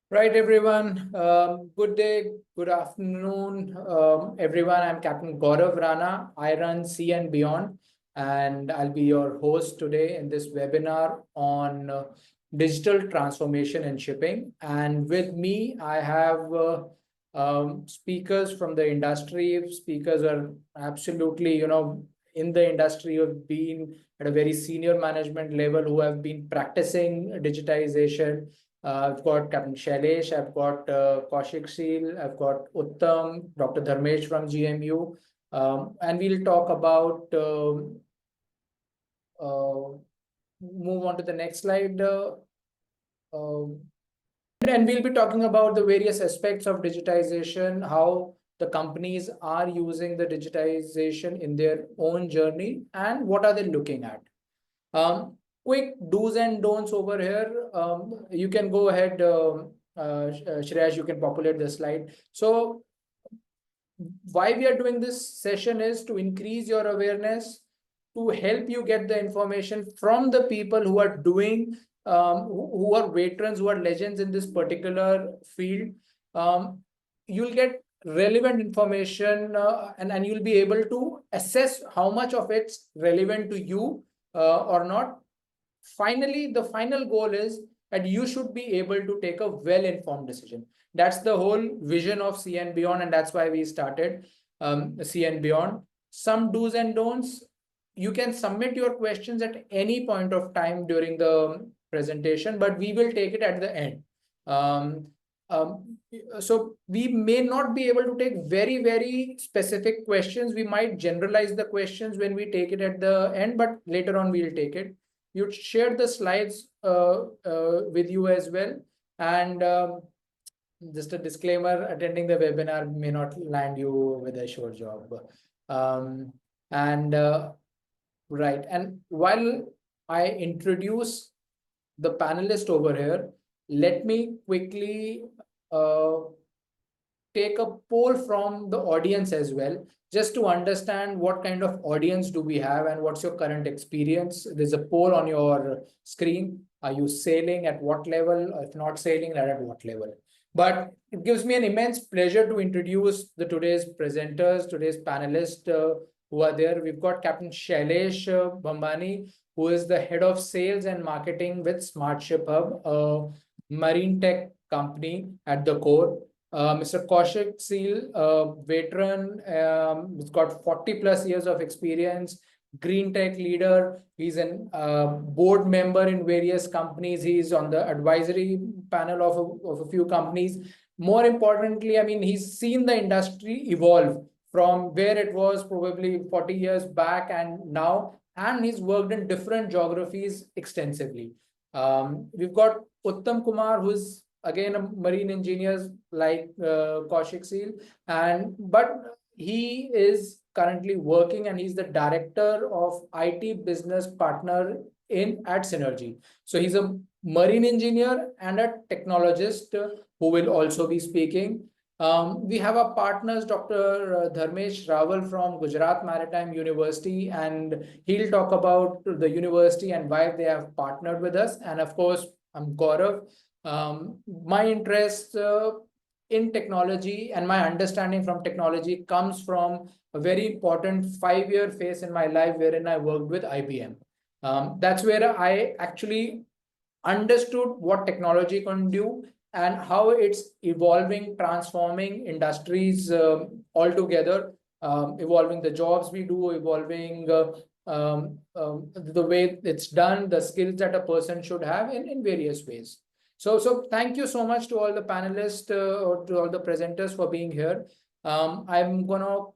Right, everyone. Good day, good afternoon, everyone. I'm Captain Gaurav Rana. I run Sea and Beyond, and I'll be your host today in this webinar on digital transformation in shipping. And with me, I have speakers from the industry. Speakers are absolutely, in the industry, who have been at a very senior management level, who have been practicing digitization. I've got Captain Shailesh, I've got Kaushik Seal, I've got Uttam, Dr. Dharmesh from GMU, and we'll talk about, move on to the next slide. Um, and we'll be talking about the various aspects of digitization, how the companies are using the digitization in their own journey, and what are they looking at. Quick do's and don'ts over here. You can go ahead, Shreyash, you can populate the slide. So why we are doing this session is to increase your awareness, to help you get the information from the people who are doing, who are veterans, who are legends in this particular field. You'll get relevant information, and you'll be able to assess how much of it's relevant to you or not. Finally, the final goal is that you should be able to take a well-informed decision. That's the whole vision of Sea and Beyond, and that's why we started Sea and Beyond. Some do's and don'ts. You can submit your questions at any point of time during the presentation, but we will take it at the end. Um, um, so we may not be able to take very, very specific questions. We might generalize the questions when we take it at the end, but later on we'll take it. You share the slides with you as well. And just a disclaimer, attending the webinar may not land you with a sure job. Um, and right. And while I introduce the panelist over here, let me quickly take a poll from the audience as well, just to understand what kind of audience do we have and what's your current experience. There's a poll on your screen. Are you sailing, at what level? If not sailing, at what level? But it gives me an immense pleasure to introduce the today's presenters, today's panelists who are there. We've got Captain Shailesh Bhambhani, who is the head of sales and marketing with Smart Ship Hub, a marine tech company at the core. Mr. Kaushik Seal, veteran, he's got 40 plus years of experience, green tech leader. He's an board member in various companies. He's on the advisory panel of a few companies. More importantly, I mean, he's seen the industry evolve from where it was probably 40 years back and now, and he's worked in different geographies extensively. We've got Uttam Kumar, who's again a marine engineer like Kaushik Seal, but he is currently working and he's the director of IT business partner in at Synergy. So he's a marine engineer and a technologist who will also be speaking. We have our partners, Dr. Dharmesh Raval from Gujarat Maritime University, and he'll talk about the university and why they have partnered with us. And of course, I'm Gaurav. My interest in technology and my understanding from technology comes from a very important 5-year phase in my life wherein I worked with IBM. That's where I actually understood what technology can do and how it's evolving, transforming industries altogether, evolving the jobs we do, evolving the way it's done, the skills that a person should have in various ways. So thank you so much to all the panelists or to all the presenters for being here. I'm gonna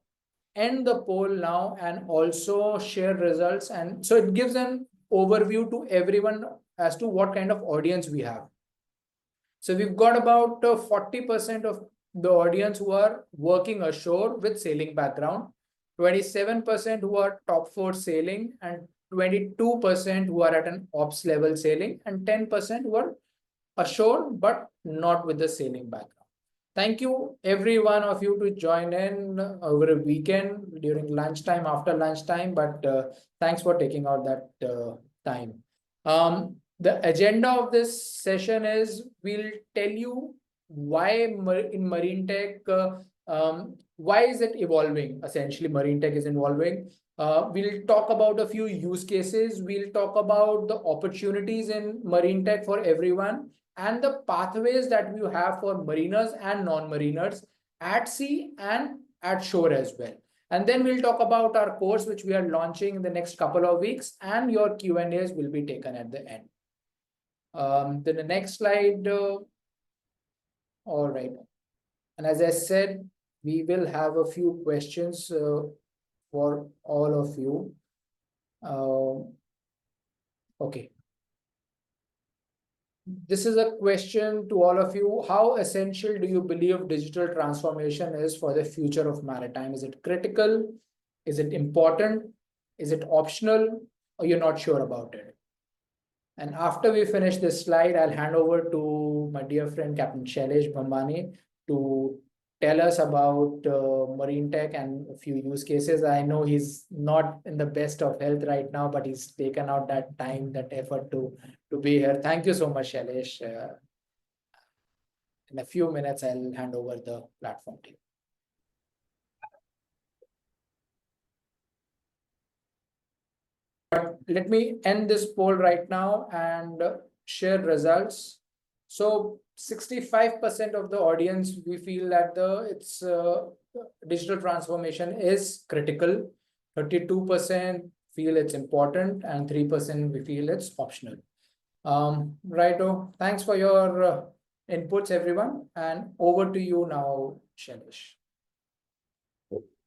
end the poll now and also share results, and so it gives an overview to everyone as to what kind of audience we have. So we've got about 40% of the audience who are working ashore with sailing background, 27% who are top 4 sailing, and 22% who are at an ops level sailing, and 10% who are ashore but not with the sailing background. Thank you, every one of you, to join in over a weekend during lunchtime, after lunchtime, but thanks for taking out that time. The agenda of this session is we'll tell you why in marine tech, why is it evolving? Essentially, marine tech is evolving. We'll talk about a few use cases. We'll talk about the opportunities in marine tech for everyone and the pathways that we have for mariners and non-mariners at sea and at shore as well. And then we'll talk about our course, which we are launching in the next couple of weeks, and your Q&As will be taken at the end. Then the next slide. All right. And as I said, we will have a few questions for all of you. Okay. This is a question to all of you. How essential do you believe digital transformation is for the future of maritime? Is it critical? Is it important? Is it optional? Or you're not sure about it? And after we finish this slide, I'll hand over to my dear friend, Captain Shailesh Bhambhani, to tell us about marine tech and a few use cases. I know he's not in the best of health right now, but he's taken out that time, that effort to be here. Thank you so much, Shailesh. In a few minutes, I'll hand over the platform to you. But let me end this poll right now and share results. So 65% of the audience, we feel that it's digital transformation is critical. 32% feel it's important, and 3% we feel it's optional. Righto. Thanks for your inputs, everyone. And over to you now, Shailesh.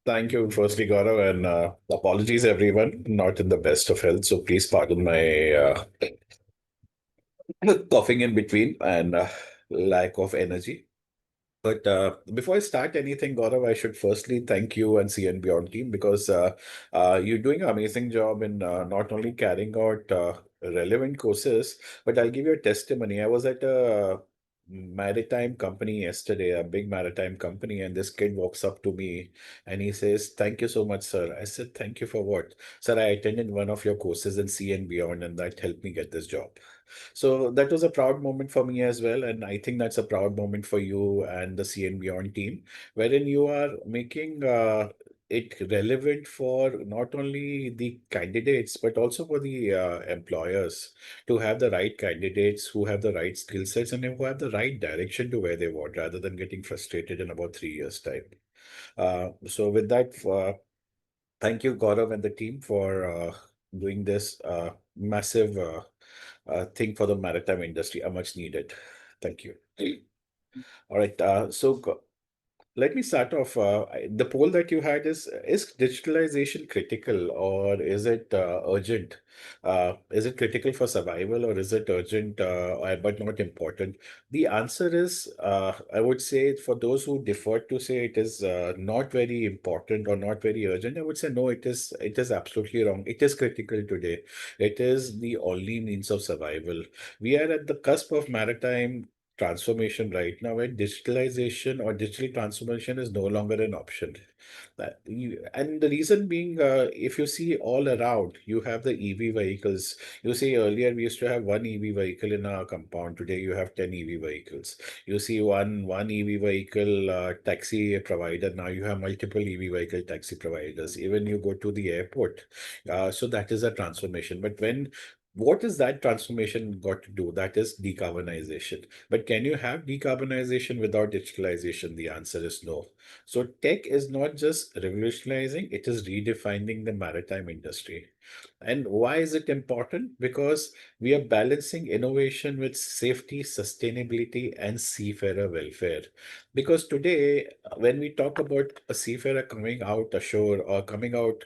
Thank you, firstly, Gaurav, and apologies, everyone. Not in the best of health, so please pardon my coughing in between and lack of energy. But before I start anything, Gaurav, I should firstly thank you and CN Beyond team because you're doing an amazing job in not only carrying out relevant courses, but I'll give you a testimony. I was at a maritime company yesterday, a big maritime company, and this kid walks up to me and he says, "Thank you so much, sir." I said, "Thank you for what?" "Sir, I attended one of your courses in CN Beyond, and that helped me get this job." So that was a proud moment for me as well. And I think that's a proud moment for you and the CN Beyond team, wherein you are making it relevant for not only the candidates, but also for the employers to have the right candidates who have the right skill sets and who have the right direction to where they want, rather than getting frustrated in about 3 years' time. So with that, thank you, Gaurav and the team, for doing this massive thing for the maritime industry, a much needed. Thank you. All right. Let me start off. The poll that you had is digitalization critical or is it urgent? Is it critical for survival or is it urgent but not important? The answer is, I would say, for those who defer to say it is not very important or not very urgent, I would say no, it is absolutely wrong. It is critical today. It is the only means of survival. We are at the cusp of maritime transformation right now, where digitalization or digital transformation is no longer an option. And the reason being, if you see all around, you have the EV vehicles. You see, earlier we used to have one EV vehicle in our compound. Today you have 10 EV vehicles. You see one EV vehicle taxi provider. Now you have multiple EV vehicle taxi providers. Even you go to the airport. So that is a transformation. But what is that transformation got to do? That is decarbonization. But can you have decarbonization without digitalization? The answer is no. So tech is not just revolutionizing, it is redefining the maritime industry. And why is it important? Because we are balancing innovation with safety, sustainability, and seafarer welfare. Because today, when we talk about a seafarer coming out ashore or coming out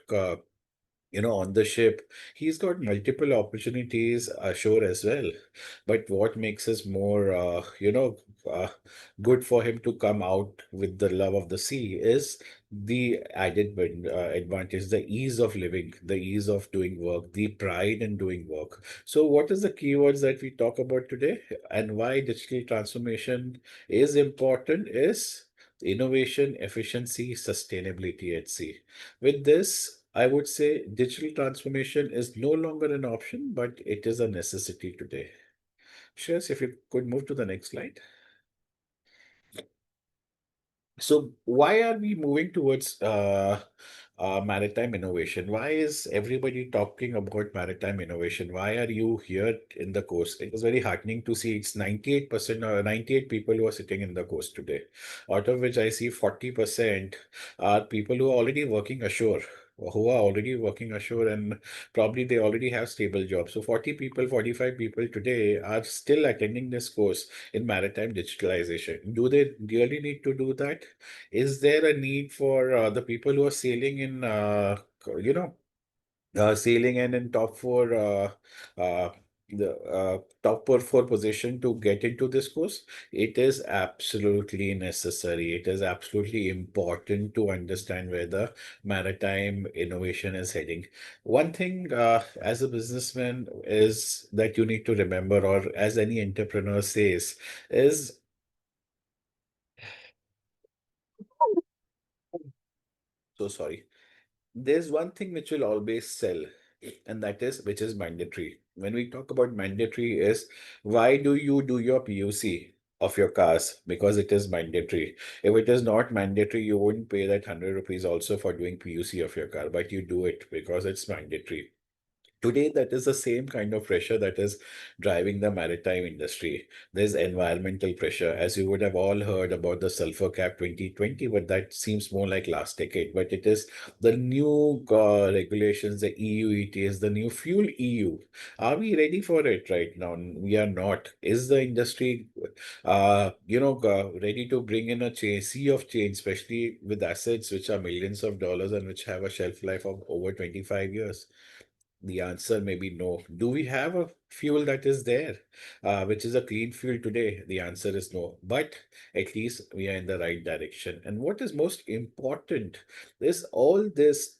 on the ship, he's got multiple opportunities ashore as well. But what makes us more, good for him to come out with the love of the sea is the added advantage, the ease of living, the ease of doing work, the pride in doing work. So, what is the keywords that we talk about today, and why digital transformation is important is innovation, efficiency, sustainability at sea. With this, I would say digital transformation is no longer an option, but it is a necessity today. Shreyas, if you could move to the next slide. So why are we moving towards maritime innovation? Why is everybody talking about maritime innovation? Why are you here in the course? It was very heartening to see it's 98% or 98 people who are sitting in the course today, out of which I see 40% are people who are already working ashore. Who are already working ashore, and probably they already have stable jobs. So 40 people, 45 people today are still attending this course in maritime digitalization. Do they really need to do that? Is there a need for the people who are sailing in, you know, sailing and in top four, uh, the top four position to get into this course? It is absolutely necessary. It is absolutely important to understand where the maritime innovation is heading. One thing, as a businessman, is that you need to remember, or as any entrepreneur says, is so sorry. There's one thing which will always sell, and that is which is mandatory. When we talk about mandatory, is why do you do your PUC of your cars? Because it is mandatory. If it is not mandatory, you wouldn't pay that 100 rupees also for doing PUC of your car, but you do it because it's mandatory. Today, that is the same kind of pressure that is driving the maritime industry. There's environmental pressure, as you would have all heard about the sulfur cap 2020, but that seems more like last decade. But it is the new regulations, the EU ETS, the new fuel EU. Are we ready for it right now? We are not. Is the industry, ready to bring in a sea of change, especially with assets which are millions of dollars and which have a shelf life of over 25 years? The answer may be no. Do we have a fuel that is there, which is a clean fuel today? The answer is no. But at least we are in the right direction. And what is most important is all this,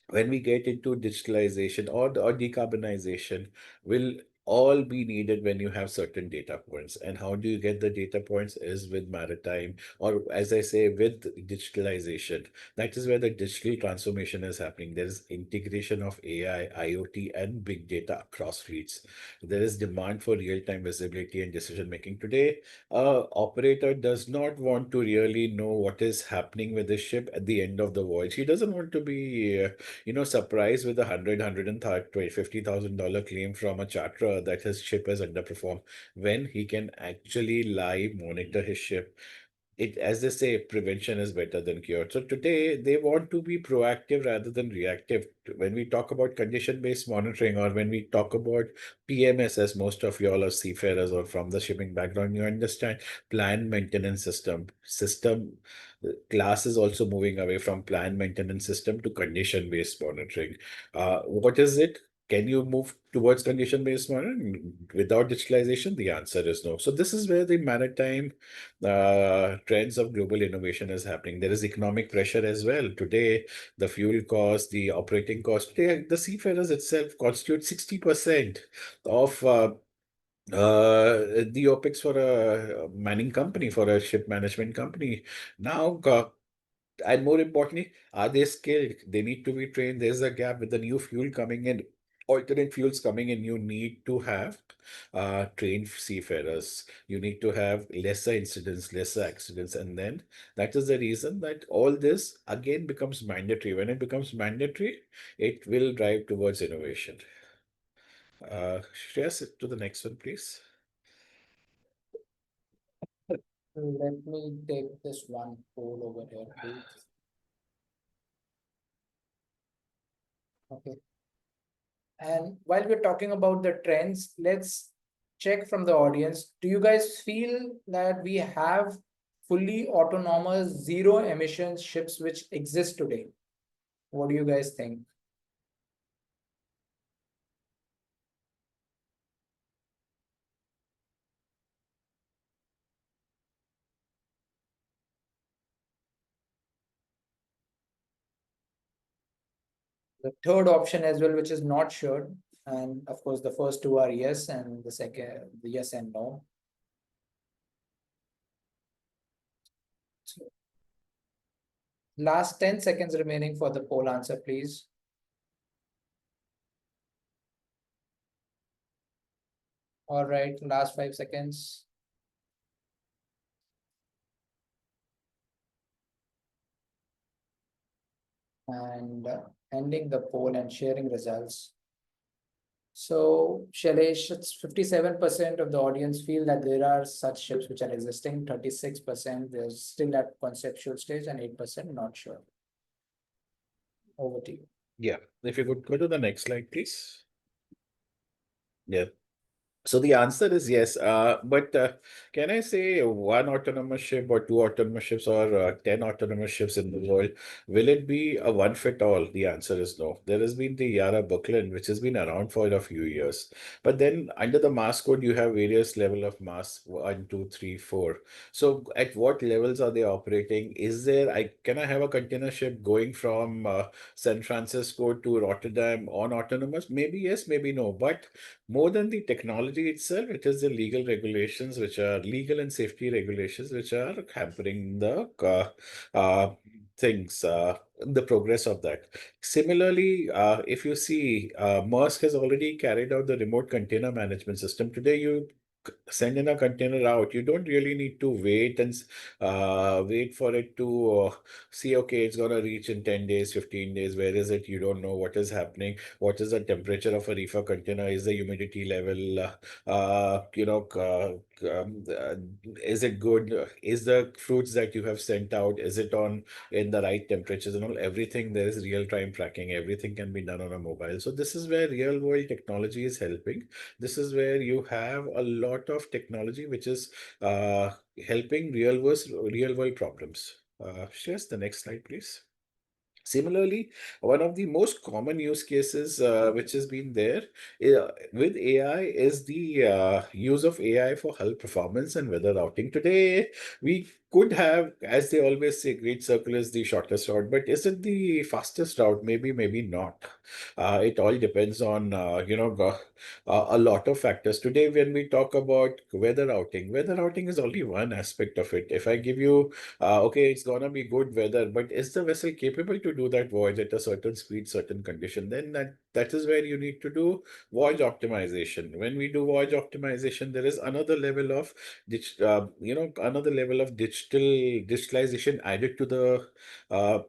when we get into digitalization or decarbonization, will all be needed when you have certain data points. And how do you get the data points is with maritime, or as I say, with digitalization. That is where the digital transformation is happening. There is integration of AI, IoT, and big data across fleets. There is demand for real-time visibility and decision making. Today, operator does not want to really know what is happening with the ship at the end of the voyage. He doesn't want to be surprised with a $150,000 claim from a charterer that his ship has underperformed, when he can actually live monitor his ship. It, as they say, prevention is better than cure. So today they want to be proactive rather than reactive. When we talk about condition-based monitoring, or when we talk about PMS, as most of y'all are seafarers or from the shipping background, you understand planned maintenance system. Class is also moving away from planned maintenance system to condition-based monitoring. What is it? Can you move towards condition-based monitoring without digitalization? The answer is no. So this is where the maritime trends of global innovation is happening. There is economic pressure as well. Today, the fuel cost, the operating cost, today, the seafarers itself constitute 60% of the OPEX for a manning company, for a ship management company. Now, and more importantly, are they skilled? They need to be trained. There's a gap with the new fuel coming in, alternate fuels coming in. You need to have trained seafarers. You need to have lesser incidents, lesser accidents. And then that is the reason that all this again becomes mandatory. When it becomes mandatory, it will drive towards innovation. Shreyas, to the next one, please. Let me take this one poll over here, please. Okay. And while we're talking about the trends, let's check from the audience. Do you guys feel that we have fully autonomous zero emissions ships which exist today? What do you guys think? The third option as well, which is not sure. And of course, the first two are yes, and the second, the yes and no. So last 10 seconds remaining for the poll answer, please. All right, last 5 seconds. And ending the poll and sharing results. So, Shailesh, it's 57% of the audience feel that there are such ships which are existing, 36% they're still at conceptual stage, and 8% not sure. Over to you. Yeah, if you could go to the next slide, please. Yeah. So the answer is yes. But can I say one autonomous ship or two autonomous ships or 10 autonomous ships in the world? Will it be a one fit all? The answer is no. There has been the Yara Buckland, which has been around for a few years. But then under the mass code, you have various level of mass, one, two, three, four. So at what levels are they operating? Is there, can I have a container ship going from San Francisco to Rotterdam on autonomous? Maybe yes, maybe no. But more than the technology itself, it is the legal regulations, which are legal and safety regulations, which are hampering the things, the progress of that. Similarly, if you see, Maersk has already carried out the remote container management system. Today, you send in a container out, you don't really need to wait and wait for it to see, okay, it's going to reach in 10 days, 15 days. Where is it? You don't know what is happening. What is the temperature of a reefer container? Is the humidity level, is it good? Is the fruits that you have sent out, is it on in the right temperatures and all? Everything, there is real time tracking. Everything can be done on a mobile. So this is where real world technology is helping. This is where you have a lot of technology which is helping real world problems. Shares the next slide, please. Similarly, one of the most common use cases which has been there with AI is the use of AI for hull performance and weather routing. Today, we could have, as they always say, Great Circle is the shortest route, but is it the fastest route? Maybe, maybe not. It all depends on, a lot of factors. Today, when we talk about weather routing is only one aspect of it. If I give you okay, it's gonna be good weather, but is the vessel capable to do that voyage at a certain speed, certain condition? Then that is where you need to do voyage optimization. When we do voyage optimization, there is another level of another level of digitalization added to the uh,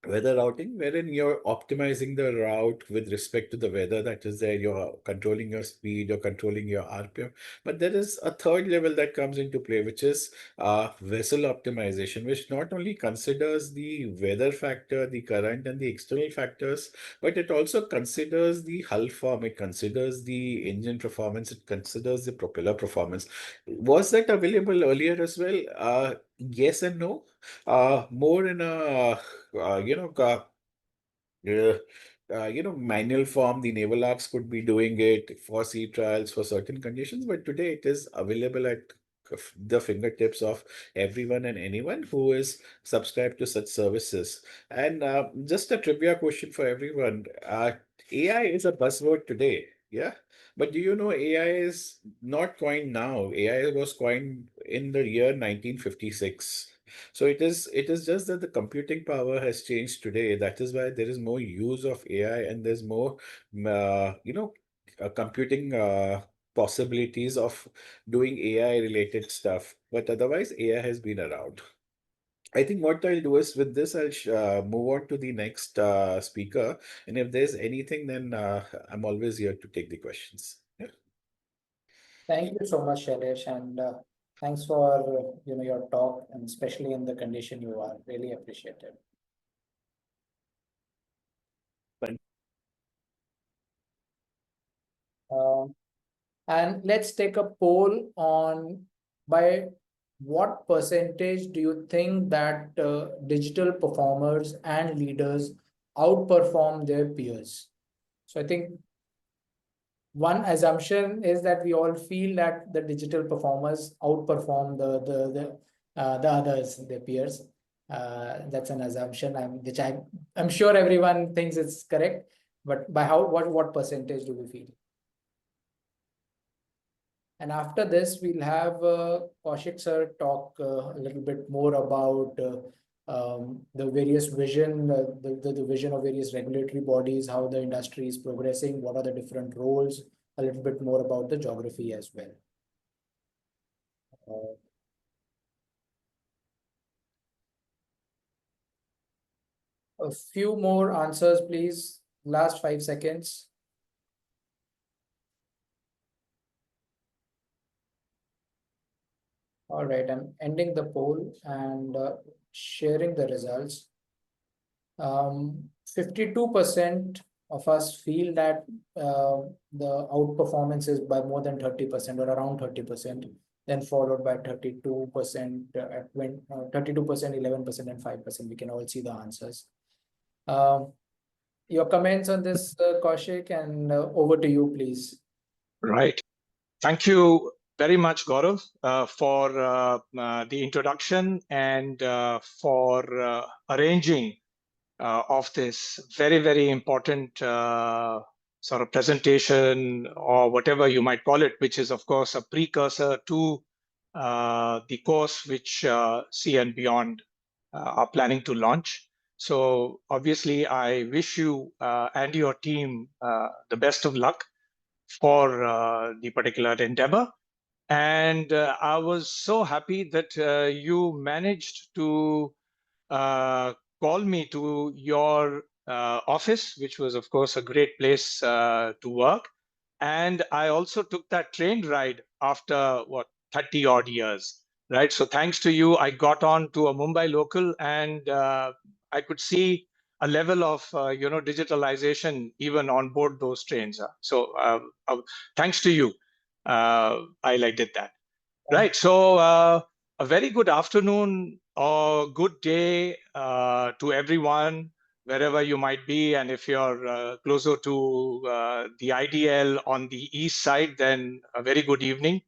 weather routing, wherein you're optimizing the route with respect to the weather that is there. You're controlling your speed, you're controlling your RPM. But there is a third level that comes into play, which is vessel optimization, which not only considers the weather factor, the current, and the external factors, but it also considers the hull form, it considers the engine performance, it considers the propeller performance. Was that available earlier as well? Yes and no. More in a uh, you know, uh, uh, manual form. The naval arcs could be doing it for sea trials for certain conditions, but today it is available at the fingertips of everyone and anyone who is subscribed to such services. And just a trivia question for everyone: AI is a buzzword today, yeah. But do you know AI is not coined now? AI was coined in the year 1956. So it is just that the computing power has changed today. That is why there is more use of AI and there's more, computing possibilities of doing AI related stuff. But otherwise, AI has been around. I think what I'll do is with this, I'll move on to the next speaker. And if there's anything, then I'm always here to take the questions. Yeah. Thank you so much, Shailesh, and thanks for your talk, and especially in the condition you are. Really appreciate it. Thank Um, and let's take a poll on by what percentage do you think that digital performers and leaders outperform their peers? So I think one assumption is that we all feel that the digital performers outperform the others, their peers. That's an assumption, which I'm sure everyone thinks it's correct. But by what percentage do we feel? And after this, we'll have Kaushik sir talk a little bit more about the various vision, the vision of various regulatory bodies, how the industry is progressing, what are the different roles, a little bit more about the geography as well. A few more answers, please. Last 5 seconds. All right, I'm ending the poll and sharing the results. 52% of us feel that the outperformance is by more than 30% or around 30%, then followed by 32% at 32%, 11%, and 5%. We can all see the answers. Your comments on this, Kaushik, and over to you, please. Right. Thank you very much, Gaurav, for the introduction and for arranging of this very, very important sort of presentation, or whatever you might call it, which is, of course, a precursor to the course which See and Beyond are planning to launch. So obviously, I wish you and your team the best of luck for the particular endeavor. And I was so happy that you managed to call me to your office, which was, of course, a great place to work. And I also took that train ride after, 30 odd years, right? So thanks to you, I got on to a Mumbai local, and I could see a level of, digitalization even on board those trains. So thanks to you, I did that. Right. So a very good afternoon or good day to everyone, wherever you might be. And if you're closer to the IDL on the east side, then a very good evening.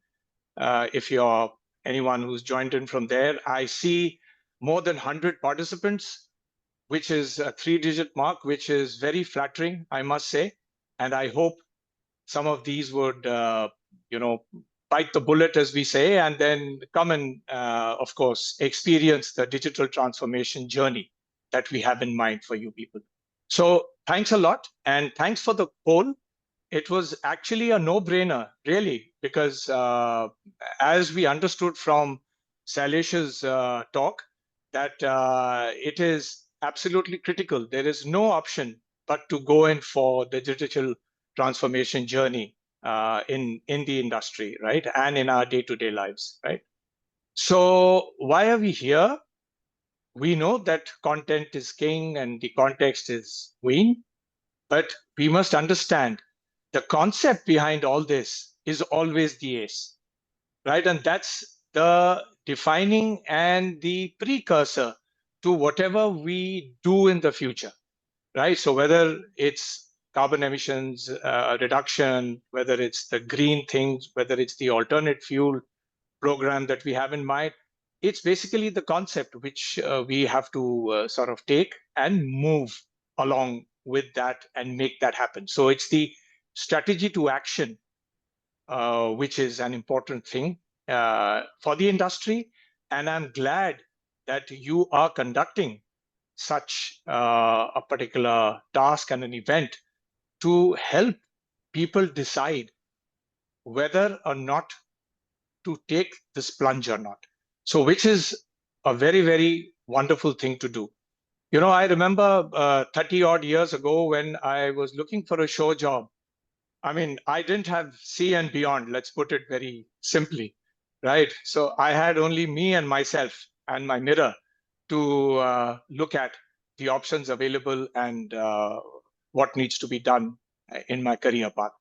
If you're anyone who's joined in from there, I see more than 100 participants, which is a 3-digit mark, which is very flattering, I must say. And I hope some of these would, bite the bullet, as we say, and then come and, of course, experience the digital transformation journey that we have in mind for you people. So thanks a lot, and thanks for the poll. It was actually a no-brainer, really, because as we understood from Shailesh's talk, that it is absolutely critical. There is no option but to go in for the digital transformation journey in the industry, right? And in our day-to-day lives, right? So why are we here? We know that content is king and the context is queen, but we must understand the concept behind all this is always the ace, right? And that's the defining and the precursor to whatever we do in the future, right? So whether it's carbon emissions reduction, whether it's the green things, whether it's the alternate fuel program that we have in mind, it's basically the concept which we have to sort of take and move along with that and make that happen. So it's the strategy to action, which is an important thing for the industry. And I'm glad that you are conducting such a particular task and an event to help people decide whether or not to take this plunge or not. So, which is a very, very wonderful thing to do. I remember 30 odd years ago when I was looking for a show job. I mean, I didn't have See and Beyond, let's put it very simply, right? So I had only me and myself and my mirror to look at the options available and what needs to be done in my career path.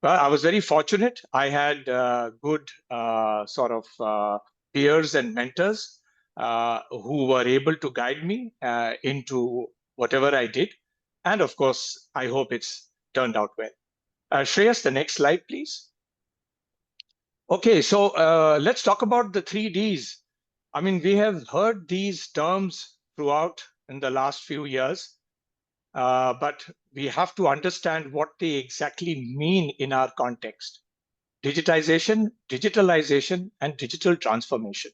Well, I was very fortunate. I had good sort of peers and mentors who were able to guide me into whatever I did. And of course, I hope it's turned out well. Shreyas, the next slide, please. Okay, so let's talk about the 3Ds. I mean, we have heard these terms throughout in the last few years, but we have to understand what they exactly mean in our context. Digitization, digitalization, and digital transformation.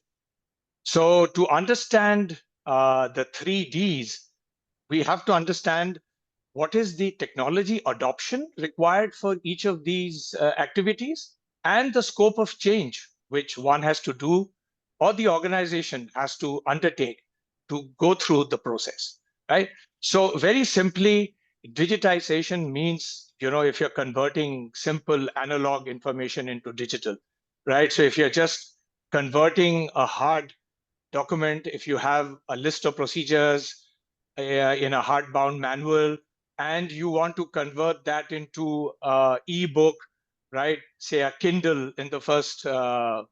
So to understand the 3Ds, we have to understand what is the technology adoption required for each of these activities, and the scope of change which one has to do or the organization has to undertake to go through the process, right? So very simply, digitization means, if you're converting simple analog information into digital, right? So if you're just converting a hard document, if you have a list of procedures in a hardbound manual, and you want to convert that into a ebook, right? Say a Kindle in the first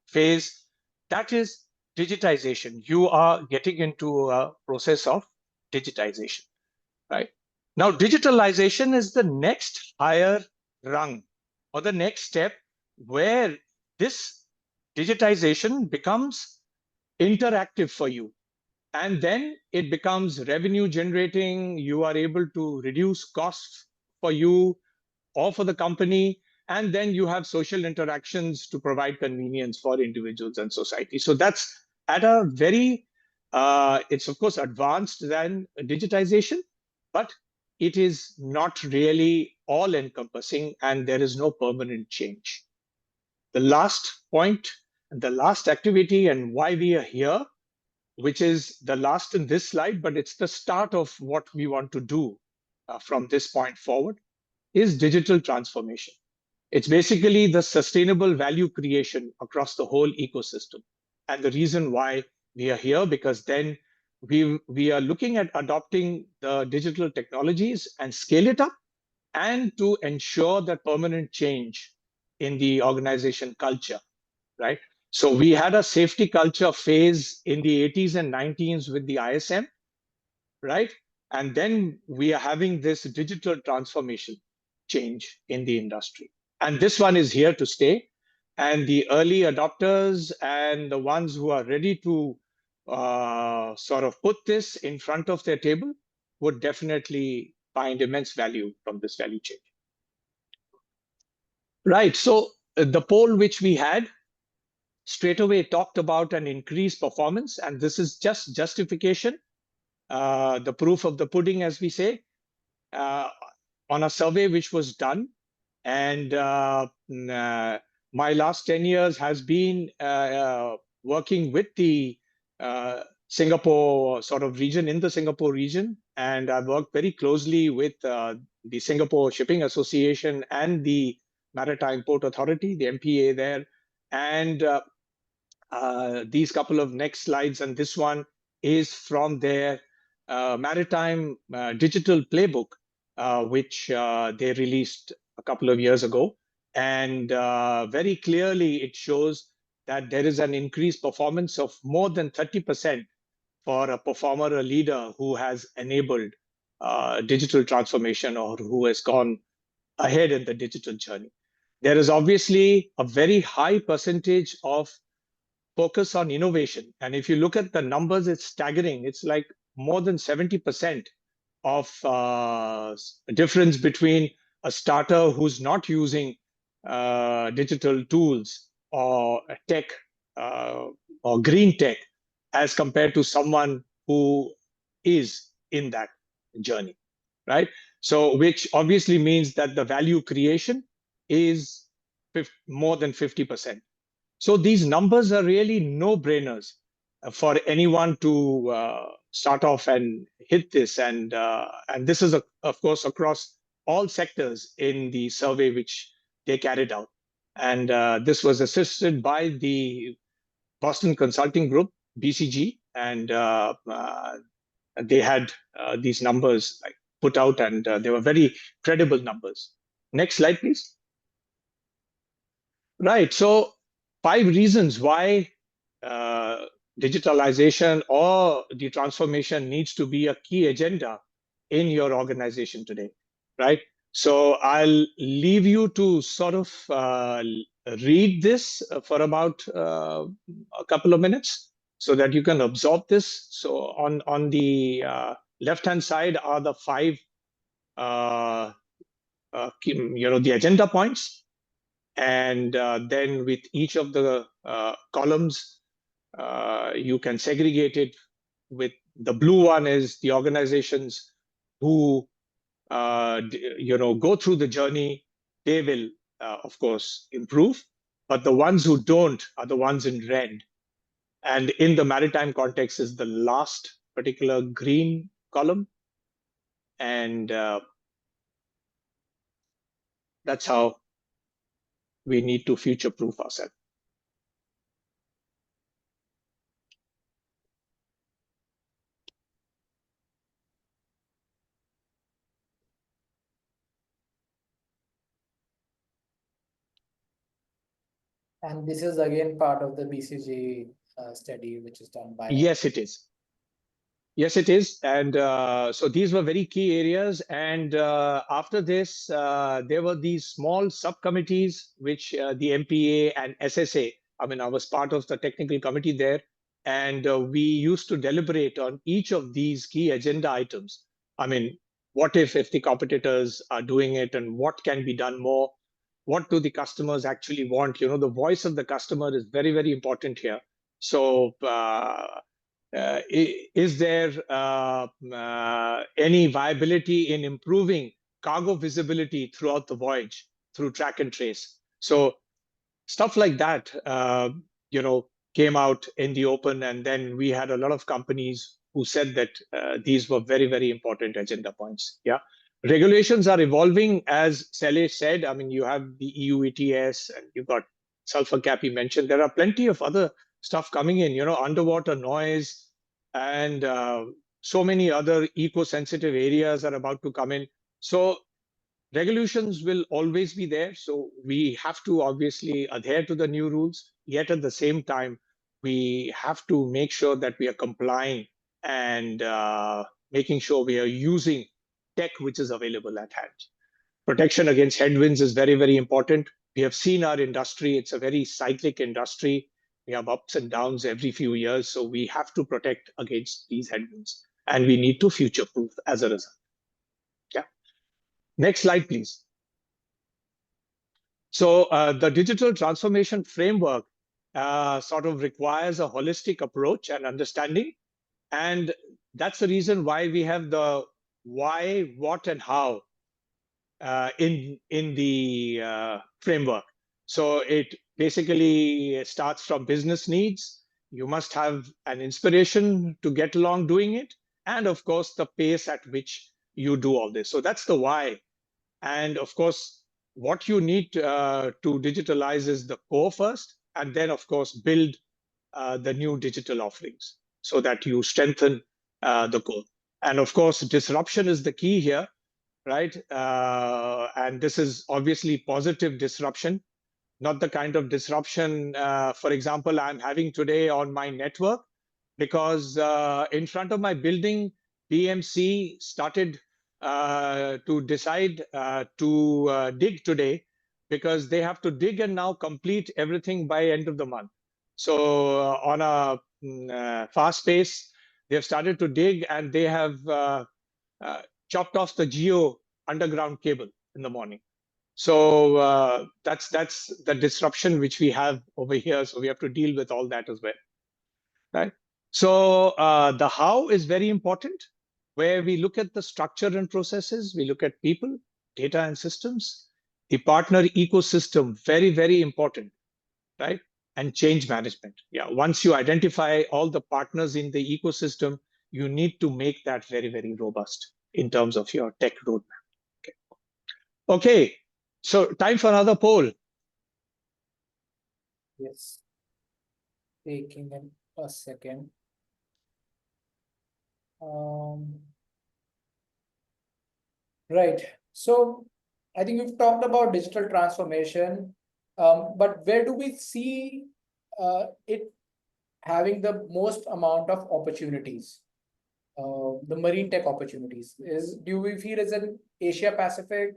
phase, that is digitization. You are getting into a process of digitization, right? Now, digitalization is the next higher rung, or the next step, where this digitization becomes interactive for you, and then it becomes revenue generating. You are able to reduce costs for you or for the company, and then you have social interactions to provide convenience for individuals and society. So that's at a very it's of course advanced than digitization, but it is not really all encompassing, and there is no permanent change. The last point, the last activity, and why we are here, which is the last in this slide, but it's the start of what we want to do from this point forward, is digital transformation. It's basically the sustainable value creation across the whole ecosystem. And the reason why we are here, because then we are looking at adopting the digital technologies and scale it up, and to ensure that permanent change in the organization culture, right? So we had a safety culture phase in the 80s and 90s with the ISM, right? And then we are having this digital transformation change in the industry. And this one is here to stay. And the early adopters and the ones who are ready to sort of put this in front of their table would definitely find immense value from this value chain. Right. So the poll which we had straight away talked about an increased performance, and this is just justification, the proof of the pudding, as we say, on a survey which was done. And my last 10 years has been working with the Singapore sort of region, in the Singapore region, and I've worked very closely with the Singapore Shipping Association and the Maritime Port Authority, the MPA there. And these couple of next slides, and this one is from their Maritime digital playbook, which they released a couple of years ago. And very clearly, it shows that there is an increased performance of more than 30% for a performer, a leader who has enabled digital transformation or who has gone ahead in the digital journey. There is obviously a very high percentage of focus on innovation. And if you look at the numbers, it's staggering. It's like more than 70% of difference between a starter who's not using digital tools or tech or green tech, as compared to someone who is in that journey, right? So which obviously means that the value creation is more than 50%. So these numbers are really no-brainers for anyone to start off and hit this. And this is, of course, across all sectors in the survey which they carried out. And this was assisted by the Boston Consulting Group, BCG, and they had these numbers like put out, and they were very credible numbers. Next slide, please. Right. So 5 reasons why digitalization or the transformation needs to be a key agenda in your organization today, right? So I'll leave you to sort of read this for about a couple of minutes so that you can absorb this. So on the left-hand side are the 5, the agenda points. And then with each of the columns, you can segregate it with the blue one is the organizations who go through the journey, they will, of course, improve. But the ones who don't are the ones in red. And in the maritime context is the last particular green column. And that's how we need to future-proof ourselves. And this is again part of the BCG study, which is done by. Yes, it is. Yes, it is. And so these were very key areas. And after this, there were these small subcommittees, which the MPA and SSA, I mean, I was part of the technical committee there. And we used to deliberate on each of these key agenda items. I mean, what if the competitors are doing it, and what can be done more? What do the customers actually want? The voice of the customer is very, very important here. So is there any viability in improving cargo visibility throughout the voyage through track and trace? So stuff like that, came out in the open, and then we had a lot of companies who said that these were very, very important agenda points. Yeah, regulations are evolving, as Shailesh said. I mean, you have the EU ETS, and you've got sulfur cap. He mentioned there are plenty of other stuff coming in. Underwater noise, and so many other eco-sensitive areas are about to come in. So regulations will always be there. So we have to obviously adhere to the new rules. Yet at the same time, we have to make sure that we are complying and making sure we are using tech which is available at hand. Protection against headwinds is very, very important. We have seen our industry. It's a very cyclic industry. We have ups and downs every few years. So we have to protect against these headwinds. And we need to future-proof as a result. Yeah. Next slide, please. So the digital transformation framework sort of requires a holistic approach and understanding. And that's the reason why we have the why, what, and how in the framework. So it basically starts from business needs. You must have an inspiration to get along doing it. And of course, the pace at which you do all this. So that's the why. And of course, what you need to digitalize is the core first, and then, of course, build the new digital offerings so that you strengthen the core. And of course, disruption is the key here, right? And this is obviously positive disruption, not the kind of disruption, for example, I'm having today on my network, because in front of my building, BMC started to decide to dig today, because they have to dig and now complete everything by end of the month. So on a fast pace, they have started to dig, and they have chopped off the geo underground cable in the morning. So that's the disruption which we have over here. So we have to deal with all that as well, right? So the how is very important, where we look at the structure and processes, we look at people, data and systems, the partner ecosystem, very, very important, right? And change management. Yeah, once you identify all the partners in the ecosystem, you need to make that very, very robust in terms of your tech roadmap. Okay, so time for another poll. Yes. Taking a second. Right. So I think we've talked about digital transformation, but where do we see it having the most amount of opportunities? The marine tech opportunities do we feel is in Asia Pacific,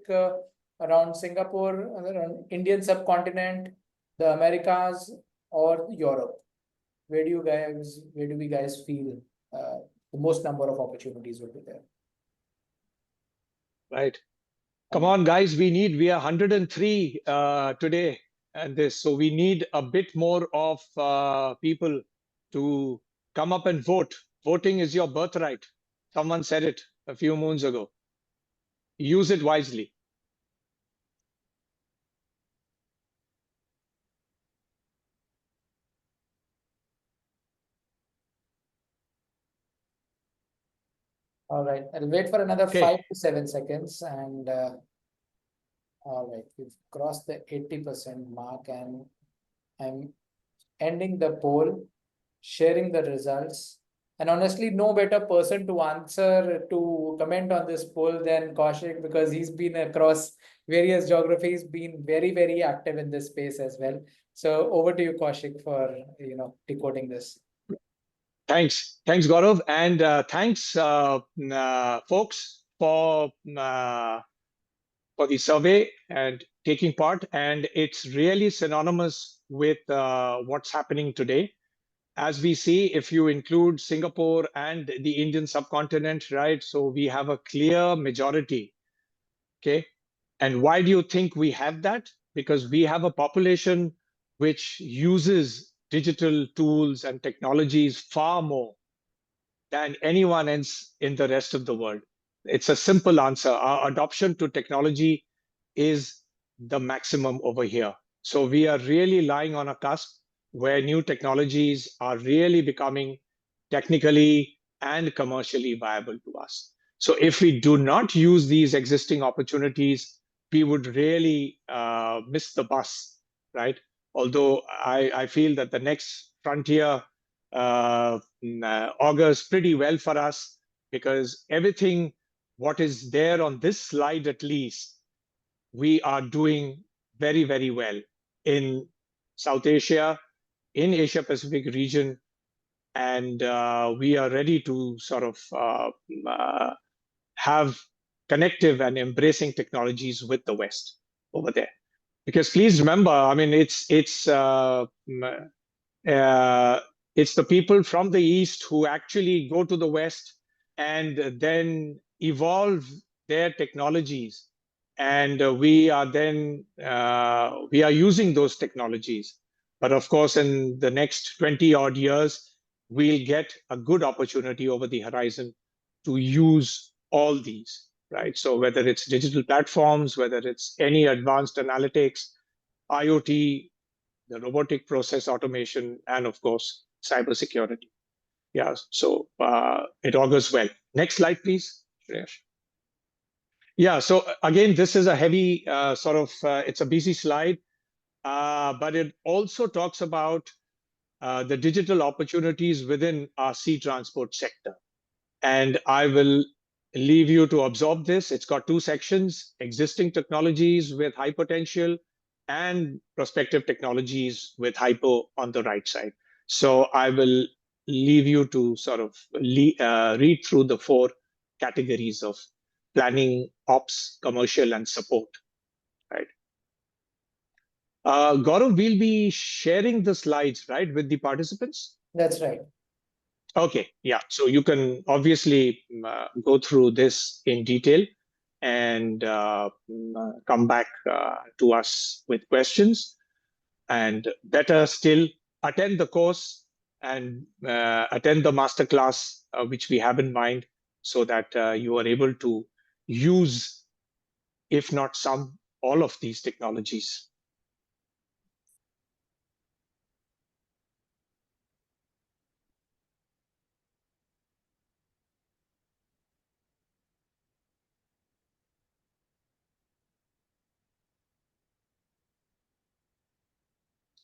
around Singapore, around Indian subcontinent, the Americas, or Europe? Where do we guys feel the most number of opportunities will be there? Right. Come on, guys, we are 103 today and this. So we need a bit more of people to come up and vote. Voting is your birthright. Someone said it a few moons ago. use it wisely. All right, I'll wait for another Okay. 5 to 7 seconds, and all right, we've crossed the 80% mark, and I'm ending the poll, sharing the results. And honestly, no better person to answer, to comment on this poll than Kaushik, because he's been across various geographies, been very, very active in this space as well. So over to you, Kaushik, for decoding this. Thanks, Gaurav, and thanks, folks, for the survey and taking part. And it's really synonymous with what's happening today. As we see, if you include Singapore and the Indian subcontinent, right? So we have a clear majority. Okay. And why do you think we have that? Because we have a population which uses digital tools and technologies far more than anyone else in the rest of the world. It's a simple answer. Our adoption to technology is the maximum over here. So we are really lying on a cusp where new technologies are really becoming technically and commercially viable to us. So if we do not use these existing opportunities, we would really miss the bus, right? Although I feel that the next frontier augurs pretty well for us, because everything what is there on this slide, at least, we are doing very, very well in South Asia, in Asia Pacific region, and we are ready to sort of have connective and embracing technologies with the West over there. Because please remember, I mean, it's the people from the East who actually go to the West and then evolve their technologies. And we are using those technologies. But of course, in the next 20 odd years, we'll get a good opportunity over the horizon to use all these, right? So whether it's digital platforms, whether it's any advanced analytics, IoT, the robotic process automation, and of course, cybersecurity. Yeah, so it augurs well. Next slide, please, Shreyash. Yeah, so again, this is a heavy it's a busy slide, but it also talks about the digital opportunities within our sea transport sector. And I will leave you to absorb this. It's got two sections: existing technologies with high potential and prospective technologies with hypo on the right side. So I will leave you to sort of read through the four categories of planning, ops, commercial, and support, right? Gaurav, we'll be sharing the slides, right, with the participants? That's right. Okay, yeah. So you can obviously go through this in detail and come back to us with questions. And better still, attend the course and attend the masterclass which we have in mind, so that you are able to use, if not some, all of these technologies.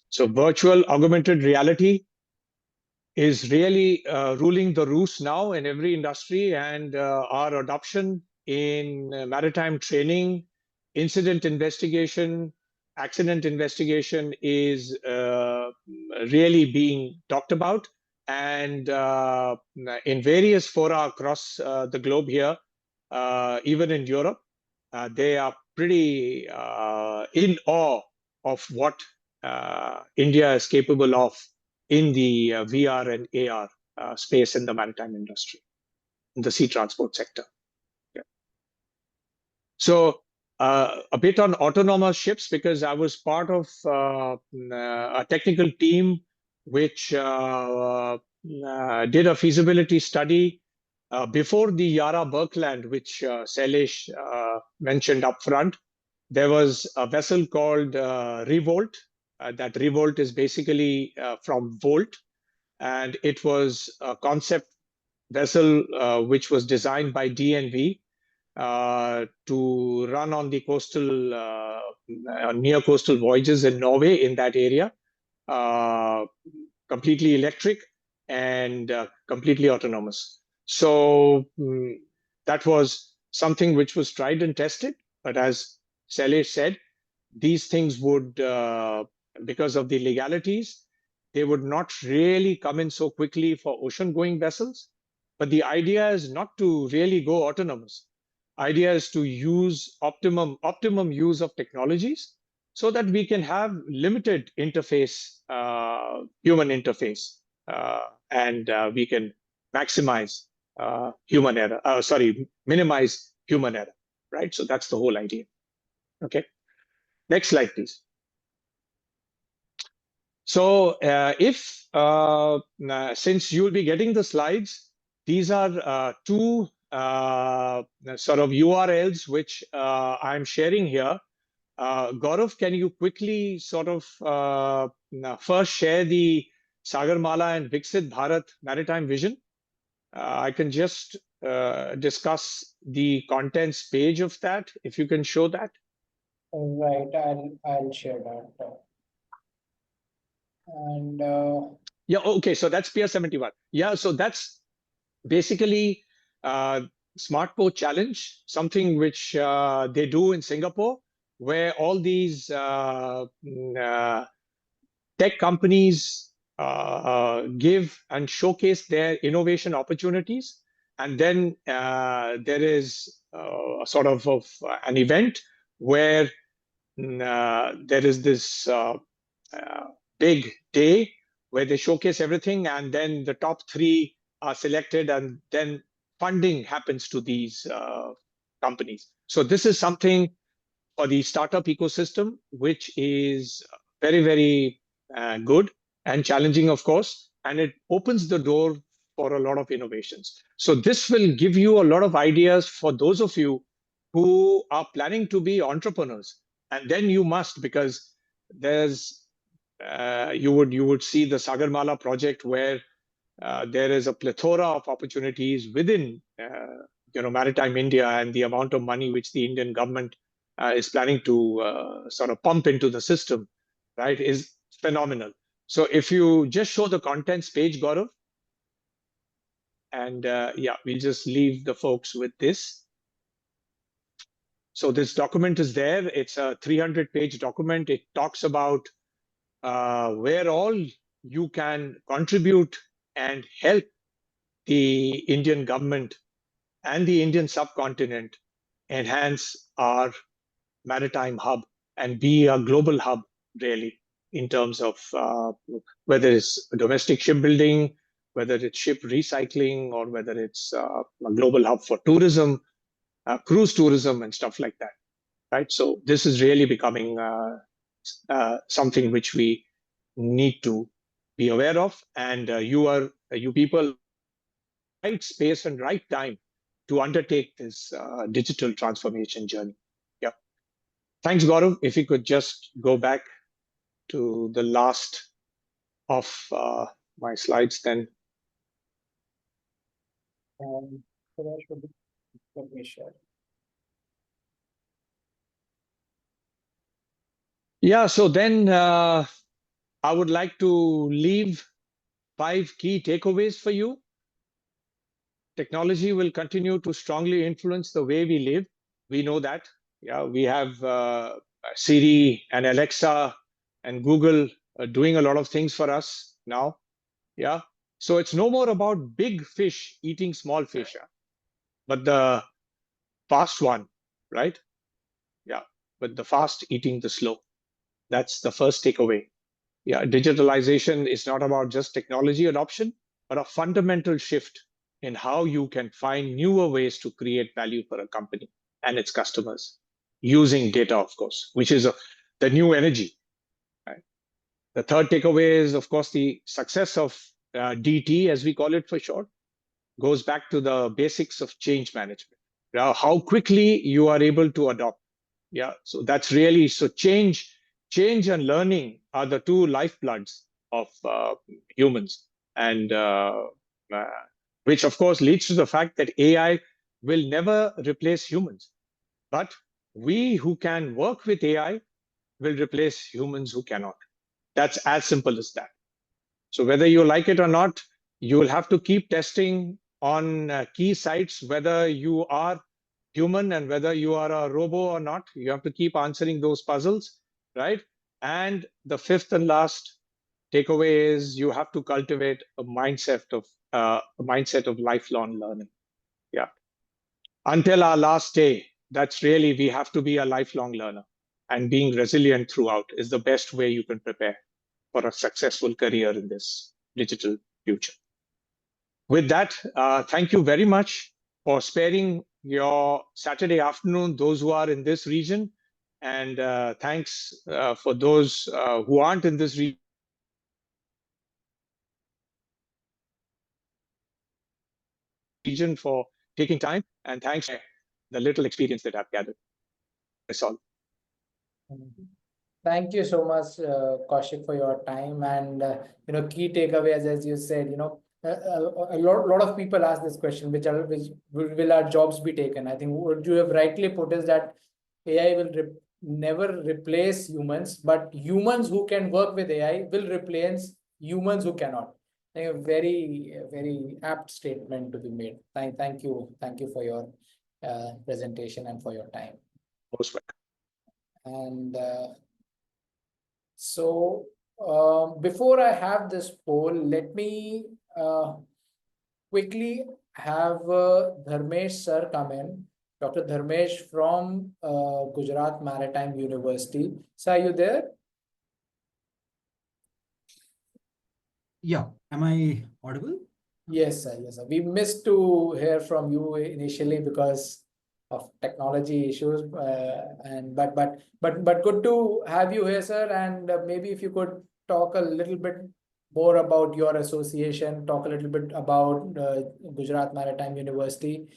So virtual augmented reality is really ruling the roost now in every industry, and our adoption in maritime training, incident investigation, accident investigation is really being talked about. And in various fora across the globe here, even in Europe, they are pretty in awe of what India is capable of in the VR and AR space in the maritime industry, in the sea transport sector. Yeah. So a bit on autonomous ships, because I was part of a technical team which did a feasibility study Before the Yara Birkeland, which Shailesh mentioned up front, there was a vessel called Revolt. That Revolt is basically from Volt, and it was a concept vessel which was designed by DNV to run on the coastal, near coastal voyages in Norway in that area, completely electric and completely autonomous. So that was something which was tried and tested. But as Shailesh said, these things would, because of the legalities, they would not really come in so quickly for ocean-going vessels. But the idea is not to really go autonomous. Idea is to use optimum use of technologies so that we can have limited interface, human interface, and we can maximize human error. Minimize human error, right? So that's the whole idea. Okay. Next slide, please. So since you'll be getting the slides, these are two sort of URLs which I'm sharing here. Gaurav, can you quickly sort of first share the Sagarmala and Viksit Bharat maritime vision? I can just discuss the contents page of that, if you can show that. Right, I'll share that. And yeah, okay, so that's Pier 71. Yeah, so that's basically Smart Port Challenge, something which they do in Singapore, where all these tech companies give and showcase their innovation opportunities. And then there is a sort of an event where there is this big day where they showcase everything, and then the top 3 are selected, and then funding happens to these companies. So this is something for the startup ecosystem, which is very, very good and challenging, of course, and it opens the door for a lot of innovations. So this will give you a lot of ideas for those of you who are planning to be entrepreneurs. And then you must, because there's you would see the Sagarmala project, where there is a plethora of opportunities within maritime India, and the amount of money which the Indian government is planning to sort of pump into the system, right, is phenomenal. So if you just show the contents page, Gaurav, and yeah, we'll just leave the folks with this. So this document is there. It's a 300-page document. It talks about where all you can contribute and help the Indian government and the Indian subcontinent enhance our maritime hub and be a global hub, really, in terms of whether it's domestic shipbuilding, whether it's ship recycling, or whether it's a global hub for tourism, cruise tourism, and stuff like that, right? So this is really becoming something which we need to be aware of, and you people, right space and right time to undertake this digital transformation journey. Yeah. Thanks, Gaurav. If you could just go back to the last of my slides, then. so that should be, let me share. Yeah, so then I would like to leave 5 key takeaways for you. Technology will continue to strongly influence the way we live. We know that. Yeah, we have Siri and Alexa and Google doing a lot of things for us now. Yeah. So it's no more about big fish eating small fish, but the fast one, right? Yeah. But the fast eating the slow. That's the first takeaway. Yeah. Digitalization is not about just technology adoption, but a fundamental shift in how you can find newer ways to create value for a company and its customers using data, of course, which is the new energy. Right? The third takeaway is, of course, the success of DT, as we call it for short, goes back to the basics of change management. Now, how quickly you are able to adopt. Yeah, so that's really, so change and learning are the two lifebloods of humans, and which of course leads to the fact that AI will never replace humans, but we who can work with AI will replace humans who cannot. That's as simple as that. So whether you like it or not, you will have to keep testing on key sites whether you are human and whether you are a robo or not. You have to keep answering those puzzles, right? And the fifth and last takeaway is you have to cultivate a mindset of lifelong learning. Yeah. Until our last day, that's really, we have to be a lifelong learner, and being resilient throughout is the best way you can prepare for a successful career in this digital future. With that, thank you very much for sparing your Saturday afternoon, those who are in this region, and thanks for those who aren't in this region for taking time, and thanks for the little experience that I've gathered. That's all. Thank you so much, Kaushik, for your time, and key takeaways, as you said, a lot of people ask this question, which will our jobs be taken? I think what you have rightly put is that AI will never replace humans, but humans who can work with AI will replace humans who cannot. I think a very apt statement to be made. Thank you for your presentation and for your time. Most welcome. And so before I have this poll, let me quickly have Dharmesh sir come in. Dr. Dharmesh from Gujarat Maritime University. Sir, are you there? Yeah, am I audible? Yes, sir. Yes, sir. We missed to hear from you initially because of technology issues, but good to have you here, sir. And maybe if you could talk a little bit more about your association, talk a little bit about Gujarat Maritime University,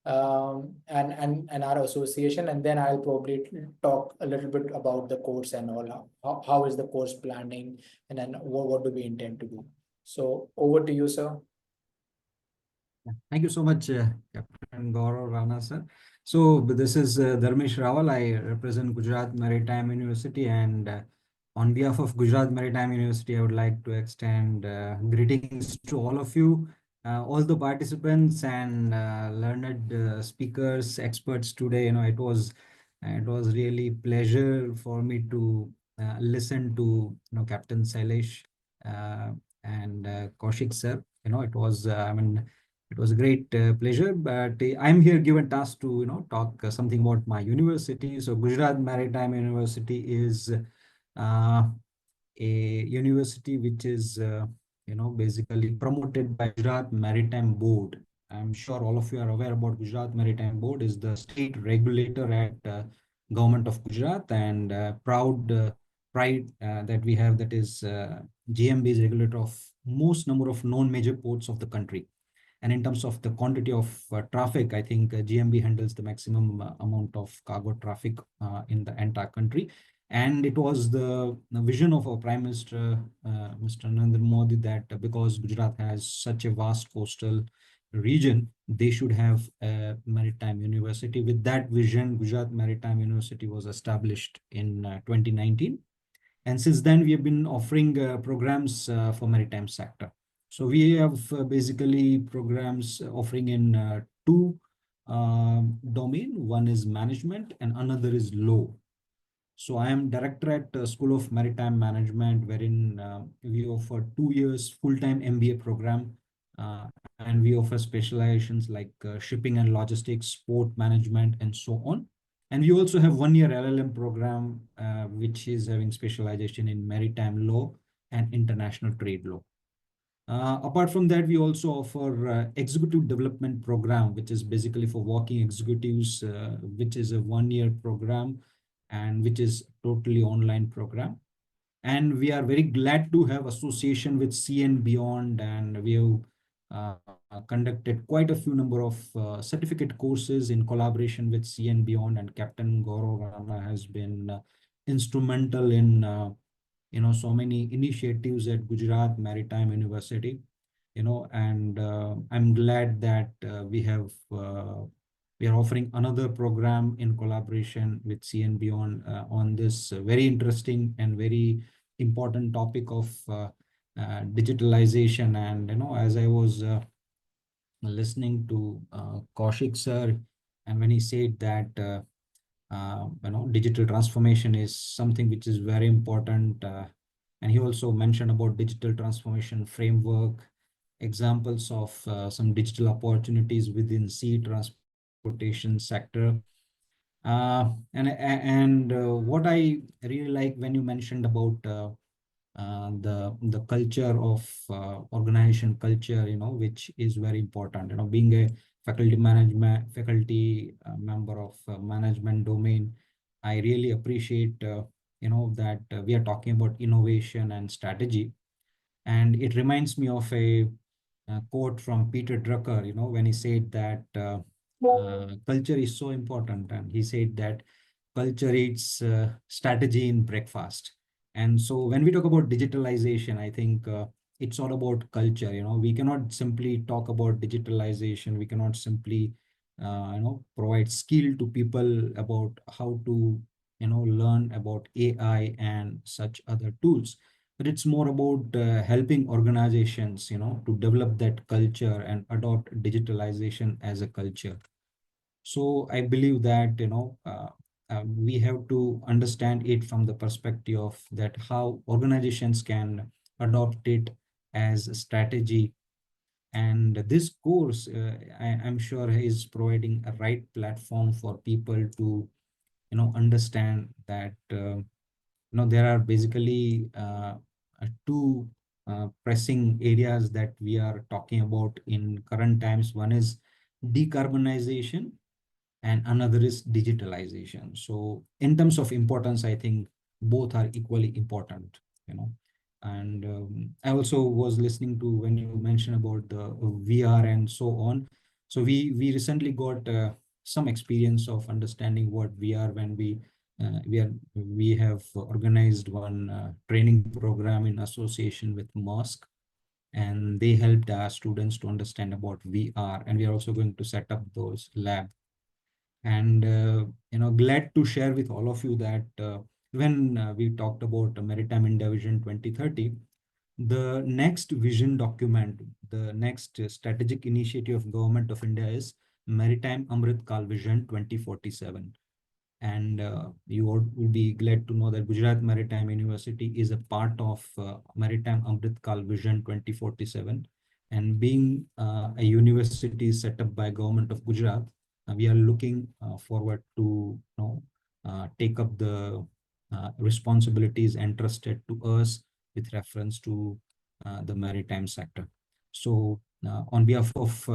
and our association, and then I'll probably talk a little bit about the course and all. How is the course planning, and then what do we intend to do? So over to you, sir. Thank you so much, Captain Gaurav Rana, sir. So this is Dharmesh Raval. I represent Gujarat Maritime University, and on behalf of Gujarat Maritime University, I would like to extend greetings to all of you, all the participants and learned speakers, experts today. It was really pleasure for me to listen to Captain Shailesh and Kaushik sir. It was it was a great pleasure, but I'm here given task to talk something about my university. So Gujarat Maritime University is a university which is basically promoted by Gujarat Maritime Board. I'm sure all of you are aware about Gujarat Maritime Board is the state regulator at government of Gujarat, and pride that we have, that is GMB is regulator of most number of non-major ports of the country. And in terms of the quantity of traffic, I think GMB handles the maximum amount of cargo traffic in the entire country. And it was the vision of our Prime Minister, Mr. Narendra Modi, that because Gujarat has such a vast coastal region, they should have a maritime university. With that vision, Gujarat Maritime University was established in 2019. And since then, we have been offering programs for maritime sector. So we have basically programs offering in two domain. One is management and another is law. So I am director at School of Maritime Management, wherein we offer 2 years full-time MBA program, and we offer specializations like shipping and logistics, port management, and so on. And we also have 1 year LLM program, which is having specialization in maritime law and international trade law. Apart from that, we also offer executive development program, which is basically for working executives, which is a 1 year program and which is totally online program. And we are very glad to have association with CN Beyond, and we have conducted quite a few number of certificate courses in collaboration with C and Beyond, and Captain Gaurav Rana has been instrumental in so many initiatives at Gujarat Maritime University, and I'm glad that we are offering another program in collaboration with C and Beyond on this very interesting and very important topic of digitalization. And as I was listening to Kaushik sir, and when he said that digital transformation is something which is very important, and he also mentioned about digital transformation framework, examples of some digital opportunities within sea transportation sector. And what I really like when you mentioned about the culture of organization culture, which is very important. Being a faculty member of management domain, I really appreciate that we are talking about innovation and strategy. And it reminds me of a quote from Peter Drucker, when he said that culture is so important, and he said that culture eats strategy in breakfast. And so when we talk about digitalization, I think it's all about culture. We cannot simply talk about digitalization. We cannot simply provide skill to people about how to learn about AI and such other tools, but it's more about helping organizations to develop that culture and adopt digitalization as a culture. So I believe that we have to understand it from the perspective of that how organizations can adopt it as a strategy. And this course, I'm sure, is providing a right platform for people to understand that there are basically two pressing areas that we are talking about in current times. One is decarbonization and another is digitalization. So in terms of importance, I think both are equally important. And I also was listening to when you mentioned about the VR and so on. So we recently got some experience of understanding what VR when we have organized one training program in association with Maersk, and they helped our students to understand about VR, and we are also going to set up those lab. And glad to share with all of you that when we talked about Maritime in Vision 2030, the next vision document, the next strategic initiative of Government of India is Maritime Amrit Kal Vision 2047. And you all will be glad to know that Gujarat Maritime University is a part of Maritime Amrit Kal Vision 2047. And being a university set up by Government of Gujarat, we are looking forward to take up the responsibilities entrusted to us with reference to the maritime sector. So on behalf of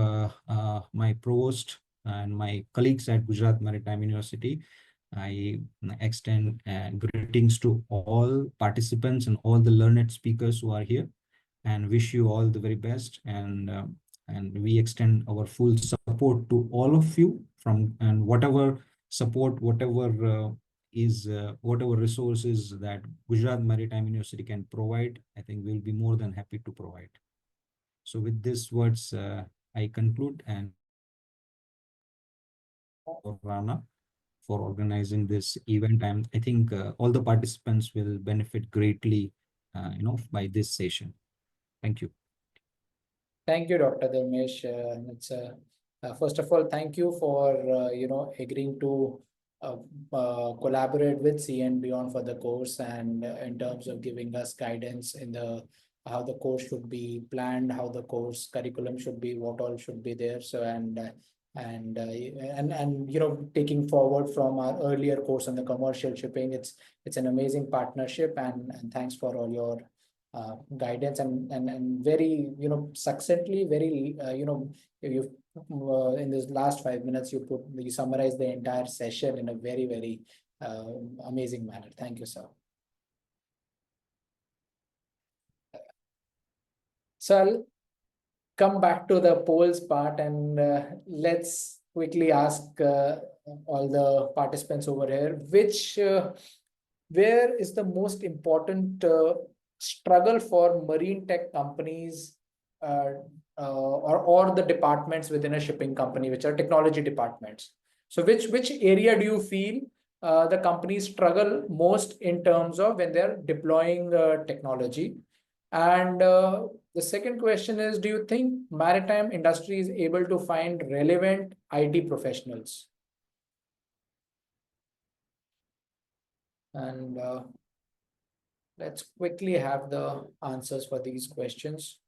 my provost and my colleagues at Gujarat Maritime University, I extend greetings to all participants and all the learned speakers who are here, and wish you all the very best. And we extend our full support to all of you and whatever support, whatever resources that Gujarat Maritime University can provide, I think we'll be more than happy to provide. So with these words, I conclude, and Rana for organizing this event. I think all the participants will benefit greatly, by this session. Thank you. Thank you, Dr. Dharmesh. First of all, thank you for agreeing to collaborate with C and Beyond for the course, and in terms of giving us guidance in the how the course should be planned, how the course curriculum should be, what all should be there. So and taking forward from our earlier course on the commercial shipping, it's an amazing partnership, and thanks for all your guidance and very succinctly, very you in this last 5 minutes you summarized the entire session in a very, very amazing manner. Thank you, sir. So come back to the polls part, and let's quickly ask all the participants over here, where is the most important struggle for marine tech companies or the departments within a shipping company, which are technology departments? So which area do you feel the companies struggle most in terms of when they're deploying technology? And the second question is, do you think maritime industry is able to find relevant IT professionals? And let's quickly have the answers for these questions.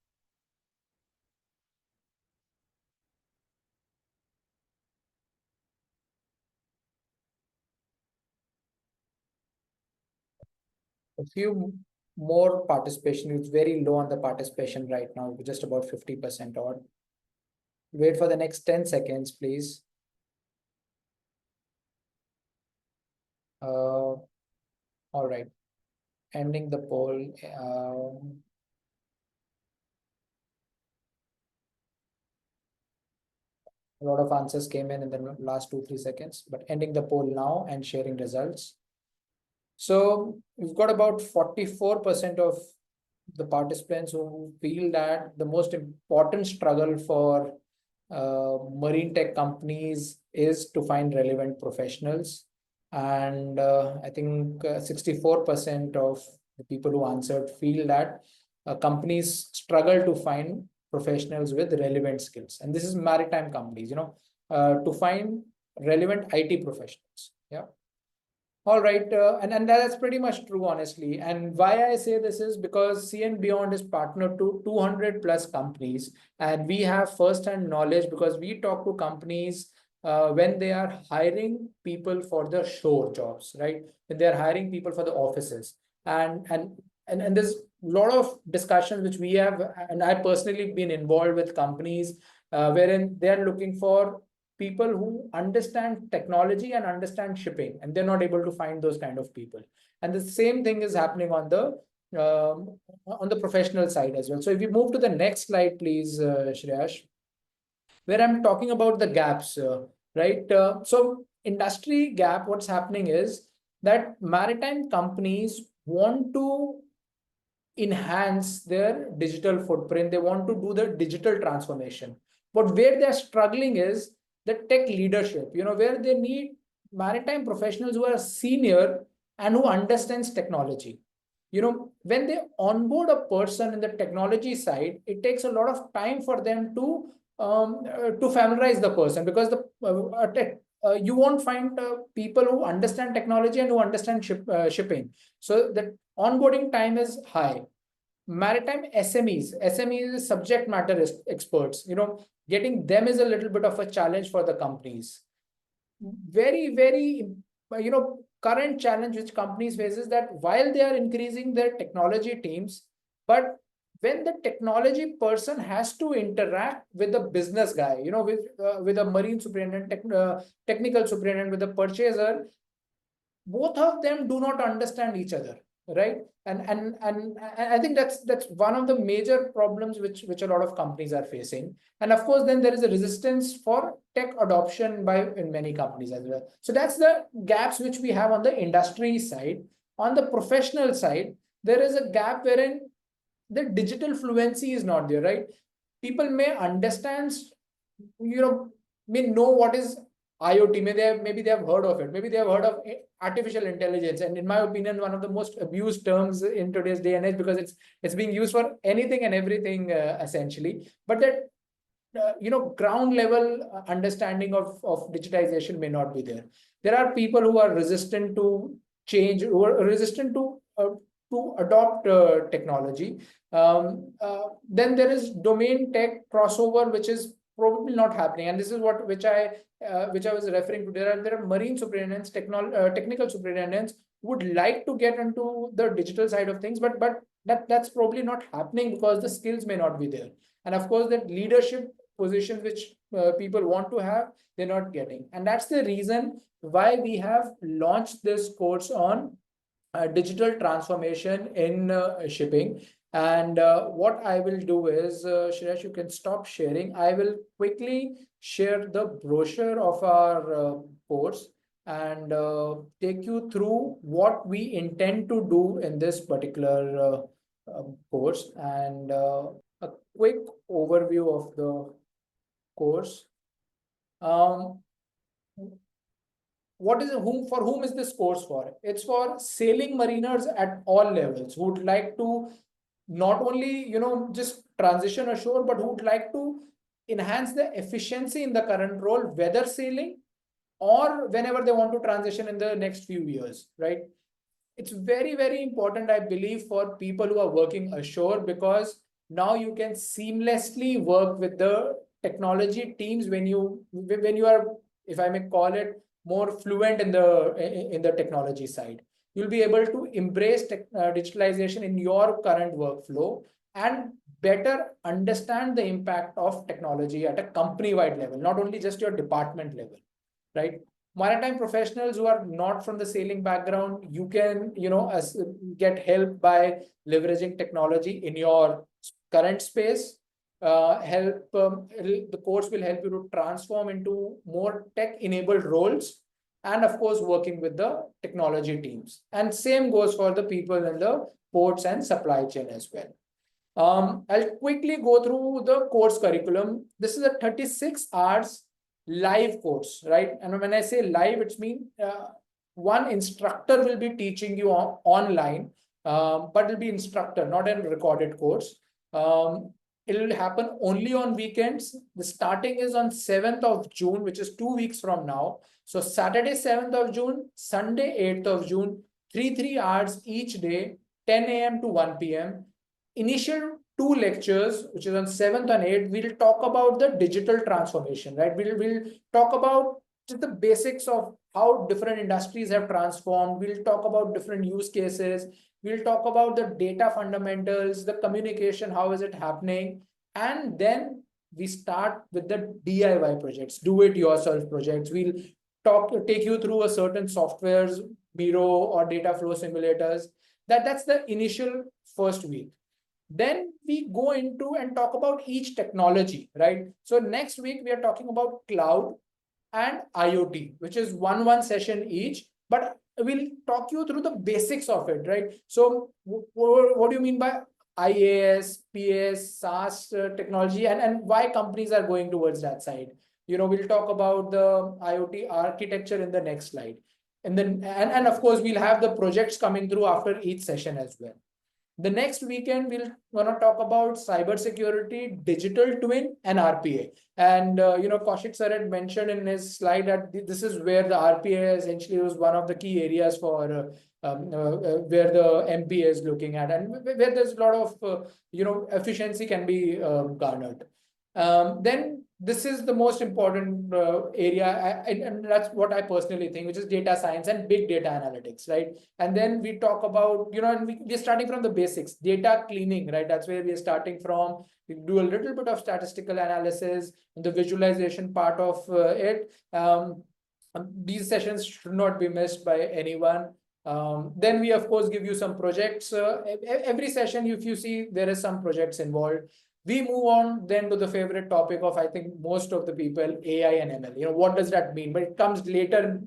A few more participation. It's very low on the participation right now, just about 50% odd. Wait for the next 10 seconds, please. All right. Ending the poll. A lot of answers came in the last 2-3 seconds, but ending the poll now and sharing results. So we've got about 44% of the participants who feel that the most important struggle for marine tech companies is to find relevant professionals. And I think 64% of the people who answered feel that companies struggle to find professionals with relevant skills. And this is maritime companies, to find relevant IT professionals. Yeah. All right, and that's pretty much true, honestly. And why I say this is because Sea and Beyond is partnered to 200 plus companies, and we have first-hand knowledge because we talk to companies when they are hiring people for the shore jobs, right? When they are hiring people for the offices, and there's a lot of discussions which we have, and I personally been involved with companies wherein they are looking for people who understand technology and understand shipping, and they're not able to find those kind of people. And the same thing is happening on the professional side as well. So if we move to the next slide, please, Shreyash, where I'm talking about the gaps, right? So industry gap, what's happening is that maritime companies want to enhance their digital footprint. They want to do the digital transformation. But where they're struggling is the tech leadership, where they need maritime professionals who are senior and who understands technology. When they onboard a person in the technology side, it takes a lot of time for them to familiarize the person, because you won't find people who understand technology and who understand shipping. So the onboarding time is high. Maritime SMEs, subject matter experts, getting them is a little bit of a challenge for the companies. Very, very, current challenge which companies face is that while they are increasing their technology teams, but when the technology person has to interact with the business guy, with a marine superintendent, technical superintendent, with the purchaser, both of them do not understand each other, right? And I think that's one of the major problems which a lot of companies are facing. And of course, then there is a resistance for tech adoption in many companies as well. So that's the gaps which we have on the industry side. On the professional side, there is a gap wherein the digital fluency is not there, right? People may understand, may know what is IoT, maybe they have heard of it, maybe they have heard of artificial intelligence, and in my opinion, one of the most abused terms in today's day and age, because it's being used for anything and everything essentially. But that ground level understanding of digitization may not be there. There are people who are resistant to change, who are resistant to adopt technology. Then there is domain tech crossover, which is probably not happening, and this is which I was referring to. There are marine superintendents, technical superintendents who would like to get into the digital side of things, but that's probably not happening because the skills may not be there. And of course, that leadership position which people want to have, they're not getting. And that's the reason why we have launched this course on digital transformation in shipping. And what I will do is, Shailesh, you can stop sharing. I will quickly share the brochure of our course and take you through what we intend to do in this particular course, and a quick overview of the course. What is for whom is this course for? It's for sailing mariners at all levels who would like to not only just transition ashore, but who would like to enhance the efficiency in the current role, whether sailing or whenever they want to transition in the next few years, right? It's very, very important, I believe, for people who are working ashore, because now you can seamlessly work with the technology teams when you are, if I may call it, more fluent in the technology side. You'll be able to embrace digitalization in your current workflow and better understand the impact of technology at a company-wide level, not only just your department level, right? Maritime professionals who are not from the sailing background, you can, get help by leveraging technology in your current space. The course will help you to transform into more tech-enabled roles, and of course, working with the technology teams. And same goes for the people in the ports and supply chain as well. I'll quickly go through the course curriculum. This is a 36 hours live course, right? And when I say live, it's mean one instructor will be teaching you online, but it'll be instructor, not a recorded course. It will happen only on weekends. The starting is on 7th of June, which is 2 weeks from now. So Saturday, 7th of June, Sunday, 8th of June, 3 hours each day, 10 a.m. to 1 p.m. Initial 2 lectures, which is on 7th and 8th, we'll talk about the digital transformation, right? We'll talk about just the basics of how different industries have transformed. We'll talk about different use cases. We'll talk about the data fundamentals, the communication, how is it happening? And then we start with the DIY projects, do-it-yourself projects. We'll take you through a certain softwares, Miro or data flow simulators. That's the initial first week. Then we go into and talk about each technology, right? So next week, we are talking about cloud and IoT, which is one session each, but we'll talk you through the basics of it, right? So what do you mean by IaaS, PaaS, SaaS technology, and why companies are going towards that side? We'll talk about the IoT architecture in the next slide. And then, and of course, we'll have the projects coming through after each session as well. The next weekend, we're going to talk about cybersecurity, digital twin, and RPA. And, Kaushik sir had mentioned in his slide that this is where the RPA essentially was one of the key areas for where the MPA is looking at, and where there's a lot of, efficiency can be garnered. Then this is the most important area, and that's what I personally think, which is data science and big data analytics, right? And then we talk about, and we're starting from the basics, data cleaning, right? That's where we're starting from. We do a little bit of statistical analysis and the visualization part of it. These sessions should not be missed by anyone. Then we, of course, give you some projects. Every session, if you see, there is some projects involved. We move on then to the favorite topic of, I think, most of the people, AI and ML. What does that mean? But it comes later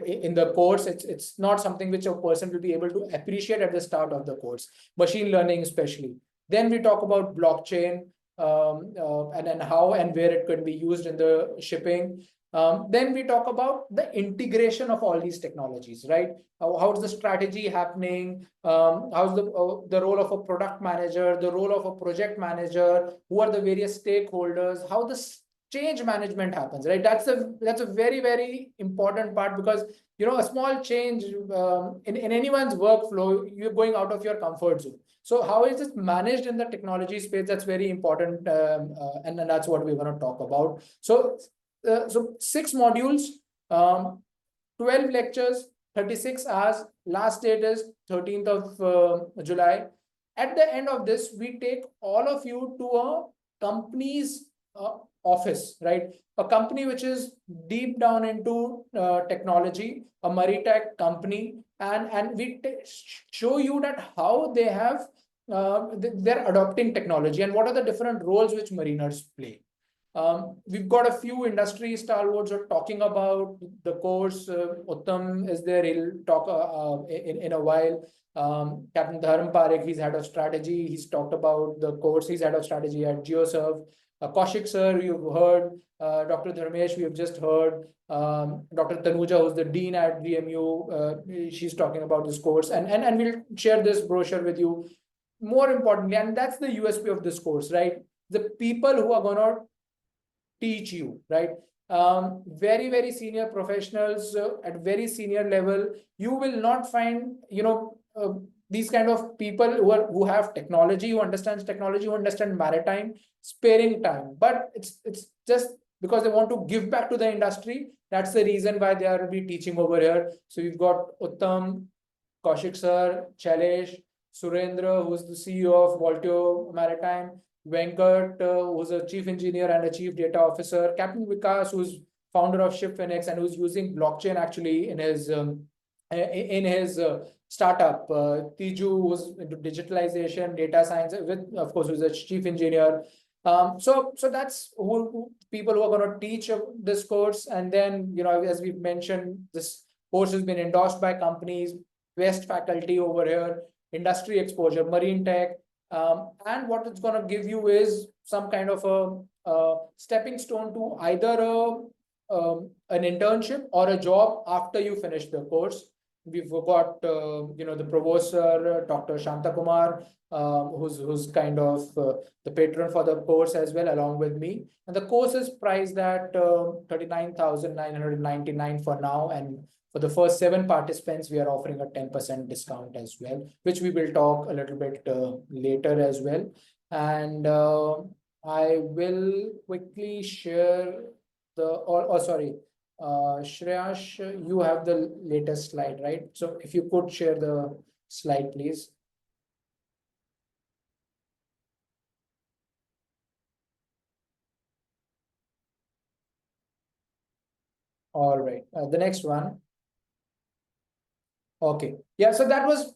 in the course. It's not something which a person will be able to appreciate at the start of the course. Machine learning especially. Then we talk about blockchain and then how and where it could be used in the shipping. Then we talk about the integration of all these technologies, right? How's the strategy happening? How's the role of a product manager, the role of a project manager? Who are the various stakeholders? How this change management happens, right? That's a very, very important part, because a small change in anyone's workflow, you're going out of your comfort zone. So how is this managed in the technology space? That's very important, and that's what we're going to talk about. So 6 modules, 12 lectures, 36 hours. Last date is 13th of July. At the end of this, we take all of you to a company's office, right? A company which is deep down into technology, a maritime company, and we show you that how they have they're adopting technology, and what are the different roles which mariners play. We've got a few industry stalwarts who are talking about the course. Uttam is there, he'll talk in a while. Captain Dharm Parekh, he's head of strategy. He's talked about the course. He's head of strategy at GeoServe. Kaushik sir, you've heard. Dr. Dharmesh, we have just heard. Dr. Tanuja, who's the dean at VMU, she's talking about this course, and we'll share this brochure with you. More importantly, and that's the USP of this course, right? The people who are gonna teach you, right? Very, very senior professionals at very senior level. You will not find, these kind of people who have technology, who understands technology, who understand maritime, sparing time. But it's just because they want to give back to the industry. That's the reason why they are be teaching over here. So we've got Uttam, Kaushik sir, Shailesh, Surendra, who's the CEO of Voltio Maritime, Venkat, who's a chief engineer and a chief data officer, Captain Vikas, who's founder of Ship Phoenix and who's using blockchain actually in his startup. Tiju, who's into digitalization, data science, with of course who's a chief engineer. So that's who people who are going to teach this course. And then, as we've mentioned, this course has been endorsed by companies, best faculty over here, industry exposure, marine tech. And what it's going to give you is some kind of a stepping stone to either an internship or a job after you finish the course. We've got, the provost, Dr. Shanta Kumar, who's kind of the patron for the course as well, along with me. And the course is priced at 39,999 for now. And for the first 7 participants, we are offering a 10% discount as well, which we will talk a little bit later as well. And I will quickly share sorry, Shreyash, you have the latest slide, right? So if you could share the slide, please. All right, the next one. Okay, yeah, so that was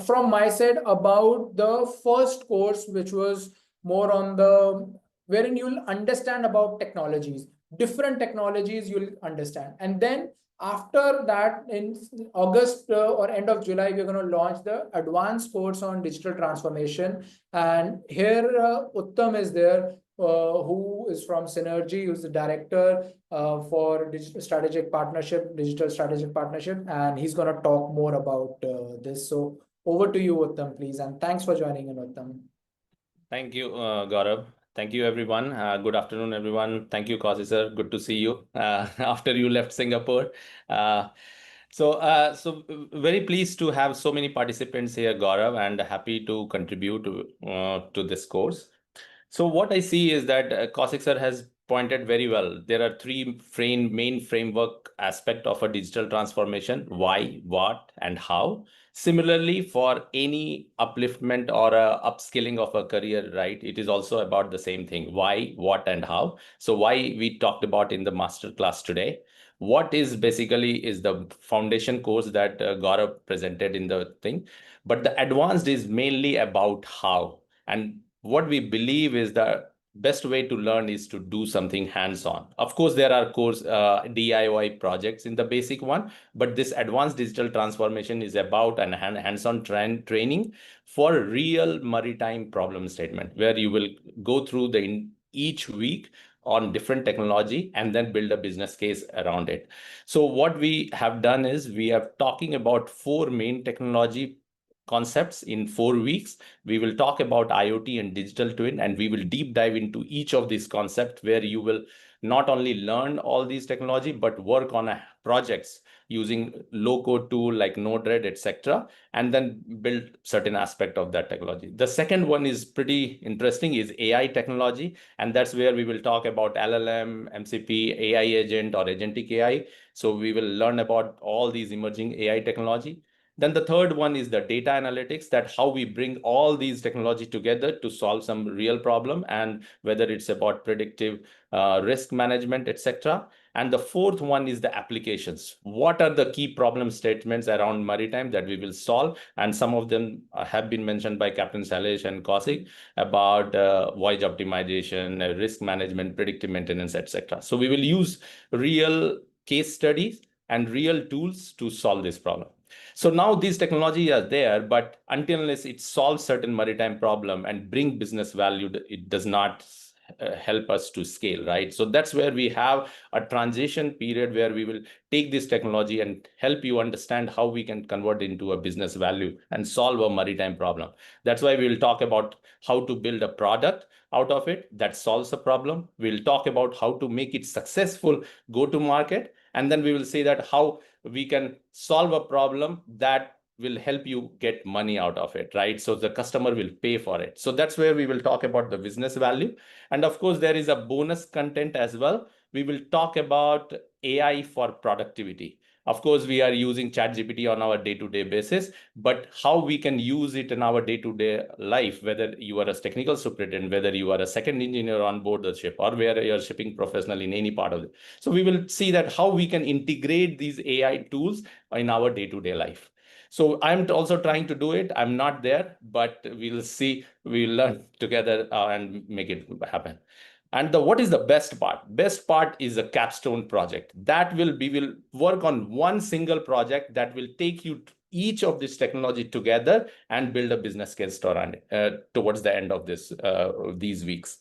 from my side about the first course, which was more on the wherein you'll understand about technologies, different technologies you'll understand. And then after that, in August or end of July, we're going to launch the advanced course on digital transformation. And here Uttam is there, who is from Synergy, who's the director for digital strategic partnership, and he's going to talk more about this. So over to you, Uttam, please, and thanks for joining in, Uttam. Thank you, Gaurav. Thank you, everyone. Good afternoon, everyone. Thank you, Kaushik sir. Good to see you after you left Singapore. So very pleased to have so many participants here, Gaurav, and happy to contribute to this course. So what I see is that Kaushik sir has pointed very well. There are 3 main framework aspect of a digital transformation: why, what, and how. Similarly, for any upliftment or a upskilling of a career, right, it is also about the same thing: why, what, and how. So why we talked about in the masterclass today. What is basically is the foundation course that Gaurav presented in the thing, but the advanced is mainly about how. And what we believe is the best way to learn is to do something hands-on. Of course, there are course DIY projects in the basic one, but this advanced digital transformation is about an hands-on training for real maritime problem statement, where you will go through each week on different technology and then build a business case around it. So what we have done is we are talking about 4 main technology concepts in 4 weeks. We will talk about IoT and digital twin, and we will deep dive into each of these concepts, where you will not only learn all these technology, but work on projects using low-code tool like Node-RED, etc., and then build certain aspect of that technology. The second one is pretty interesting, is AI technology, and that's where we will talk about LLM, MCP, AI agent, or agentic AI. So we will learn about all these emerging AI technology. Then the third one is the data analytics, that how we bring all these technology together to solve some real problem, and whether it's about predictive risk management, etc. And the fourth one is the applications. What are the key problem statements around maritime that we will solve? And some of them have been mentioned by Captain Shailesh and Kaushik about voyage optimization, risk management, predictive maintenance, etc. So we will use real case studies and real tools to solve this problem. So now these technologies are there, but until unless it solves certain maritime problem and bring business value, it does not help us to scale, right? So that's where we have a transition period where we will take this technology and help you understand how we can convert into a business value and solve a maritime problem. That's why we will talk about how to build a product out of it that solves a problem. We'll talk about how to make it successful, go to market, and then we will say that how we can solve a problem that will help you get money out of it, right? So the customer will pay for it. So that's where we will talk about the business value. And of course, there is a bonus content as well. We will talk about AI for productivity. Of course, we are using ChatGPT on our day-to-day basis, but how we can use it in our day-to-day life, whether you are a technical superintendent, whether you are a second engineer on board the ship, or whether you're a shipping professional in any part of it. So we will see that how we can integrate these AI tools in our day-to-day life. So I'm also trying to do it. I'm not there, but we'll see. We'll learn together and make it happen. And what is the best part? Best part is a capstone project. That will work on one single project that will take you each of this technology together and build a business case around it towards the end of these weeks.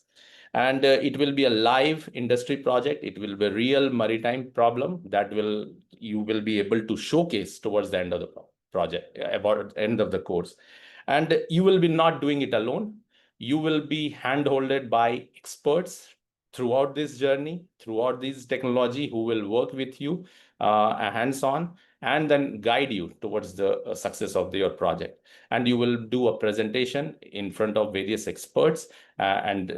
And it will be a live industry project. It will be a real maritime problem that you will be able to showcase towards the end of the project, about the end of the course. And you will be not doing it alone. You will be hand-holded by experts throughout this journey, throughout this technology, who will work with you hands-on and then guide you towards the success of your project. And you will do a presentation in front of various experts. And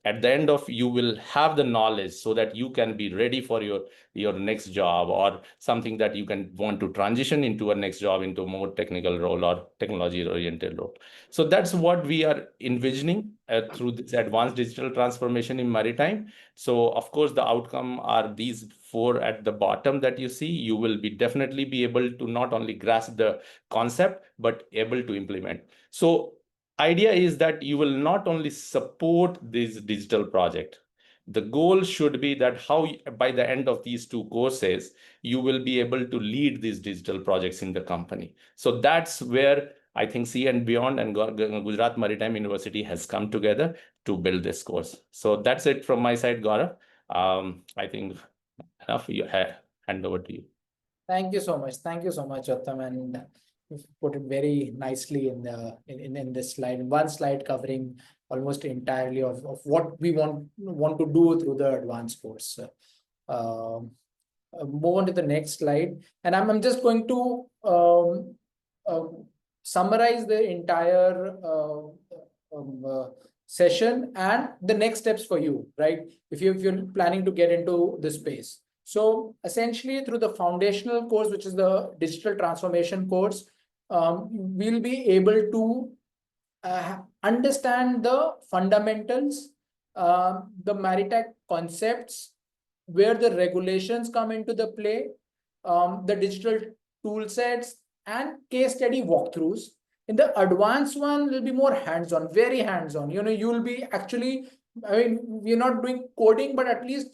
at the end of, you will have the knowledge so that you can be ready for your next job, or something that you can want to transition into a next job, into a more technical role or technology oriented role. So that's what we are envisioning through this advanced digital transformation in maritime. So of course, the outcome are these four at the bottom that you see. You will definitely be able to not only grasp the concept, but able to implement. So idea is that you will not only support this digital project. The goal should be that how by the end of these two courses, you will be able to lead these digital projects in the company. So that's where I think Sea and Beyond and Gujarat Maritime University has come together to build this course. So that's it from my side, Gaurav. I think enough. Hand over to you. Thank you so much. Thank you so much, Uttam, and you've put it very nicely in this slide. One slide covering almost entirely of what we want to do through the advanced course. Move on to the next slide, and I'm just going to summarize the entire session and the next steps for you, right? If you're planning to get into this space. So essentially, through the foundational course, which is the digital transformation course, we'll be able to understand the fundamentals, the maritime concepts, where the regulations come into the play, the digital tool sets, and case study walkthroughs. In the advanced one, will be more hands-on, very hands-on. You'll be actually, we're not doing coding, but at least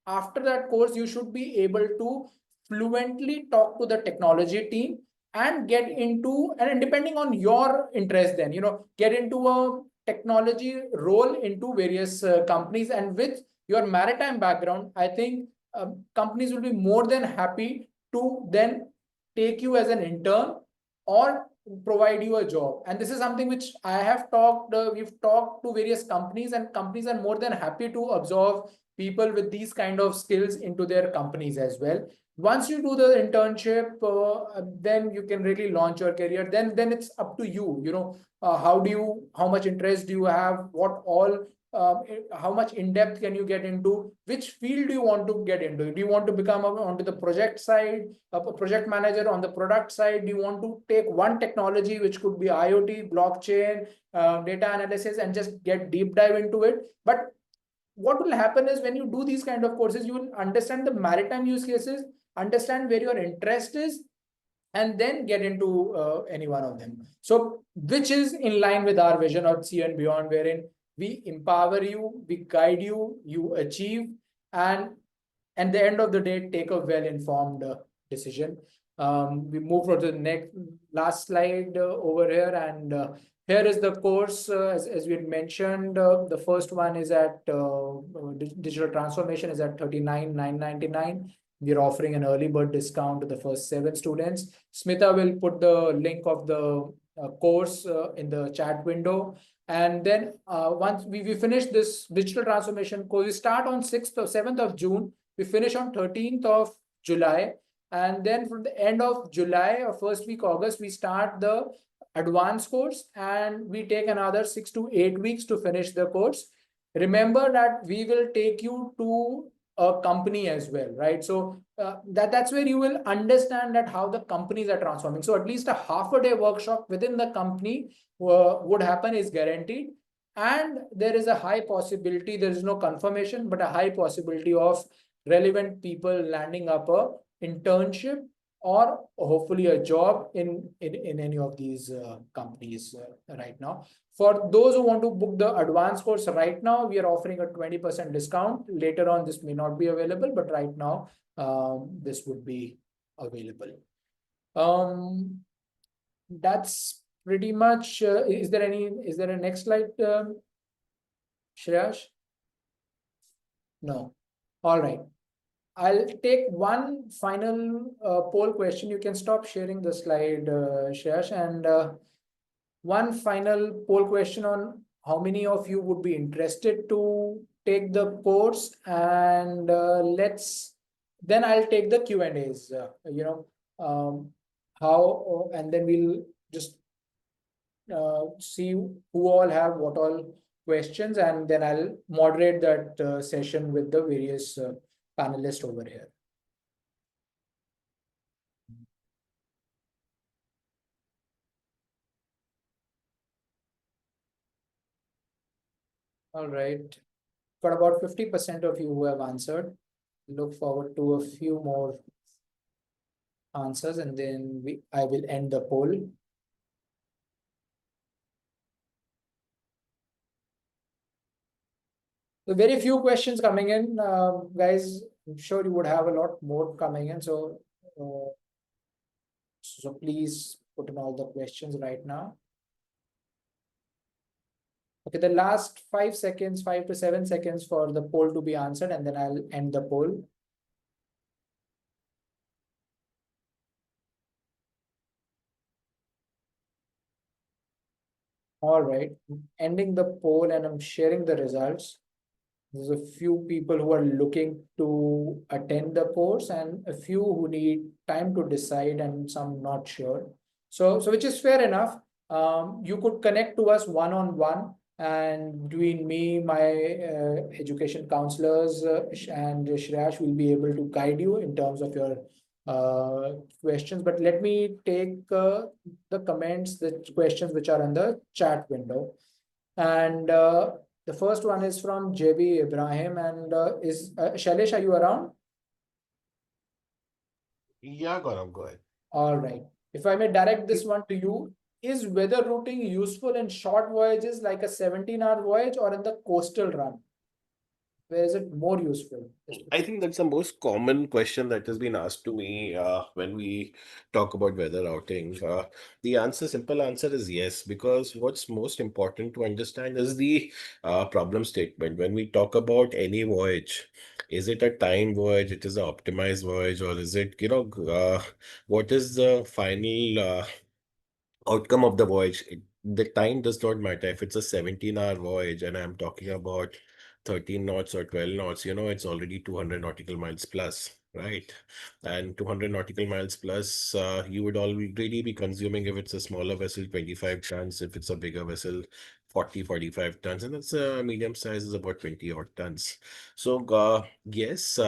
after that course, you should be able to fluently talk to the technology team and get into, and depending on your interest, then, get into a technology role into various companies. And with your maritime background, I think companies will be more than happy to then take you as an intern or provide you a job. And this is something which I have talked, we've talked to various companies, and companies are more than happy to absorb people with these kind of skills into their companies as well. Once you do the internship, then you can really launch your career. Then it's up to you. How much interest do you have? What all how much in depth can you get into, which field do you want to get into? Do you want to become onto the project side, a project manager on the product side? Do you want to take one technology, which could be IoT, blockchain, data analysis, and just get deep dive into it? But what will happen is when you do these kind of courses, you will understand the maritime use cases, understand where your interest is, and then get into any one of them. So, which is in line with our vision of Sea and Beyond, wherein we empower you, we guide you, you achieve, and at the end of the day, take a well-informed decision. We move on to the last slide over here, and here is the course, as we had mentioned. The first one is at digital transformation is at 39,999. We're offering an early bird discount to the first 7 students. Smita will put the link of the course in the chat window. And then once we finish this digital transformation course, we start on 6th or 7th of June. We finish on 13th of July. And then from the end of July or first week August, we start the advanced course, and we take another 6 to 8 weeks to finish the course. Remember that we will take you to a company as well, right? So that's where you will understand that how the companies are transforming. So at least a half a day workshop within the company would happen, is guaranteed. And there is a high possibility, there is no confirmation, but a high possibility of relevant people landing up a internship or hopefully a job in any of these companies right now. For those who want to book the advanced course right now, we are offering a 20% discount. Later on, this may not be available, but right now, this would be available. That's pretty much. Is there a next slide, Shreyash? No. All right. I'll take one final poll question. You can stop sharing the slide, Shreyash, and one final poll question on how many of you would be interested to take the course, and then I'll take the Q&As, and then we'll just see who all have what all questions, and then I'll moderate that session with the various panelists over here. All right. Got about 50% of you who have answered. Look forward to a few more answers, and then I will end the poll. So very few questions coming in, guys. I'm sure you would have a lot more coming in. So please put in all the questions right now. Okay, the last 5 seconds, 5 to 7 seconds for the poll to be answered, and then I'll end the poll. All right, ending the poll, and I'm sharing the results. There's a few people who are looking to attend the course, and a few who need time to decide, and some not sure. So which is fair enough. You could connect to us one-on-one, and between me, my education counselors, and Shreyash will be able to guide you in terms of your questions. But let me take the comments, the questions which are in the chat window. And the first one is from JB Ibrahim, and is Shailesh, are you around? Yeah, Gaurav, go ahead. All right. If I may direct this one to you, is weather routing useful in short voyages like a 17-hour voyage, or in the coastal run? Where is it more useful? I think that's the most common question that has been asked to me when we talk about weather routing. The simple answer is yes, because what's most important to understand is the problem statement. When we talk about any voyage, is it a time voyage, it is an optimized voyage, or is it, what is the final outcome of the voyage? The time does not matter. If it's a 17-hour voyage and I'm talking about 13 knots or 12 knots, it's already 200 nautical miles plus, right? And 200 nautical miles plus, you would already be consuming, if it's a smaller vessel, 25 tons, if it's a bigger vessel, 40, 45 tons, and it's a medium size is about 20 odd tons. So yes,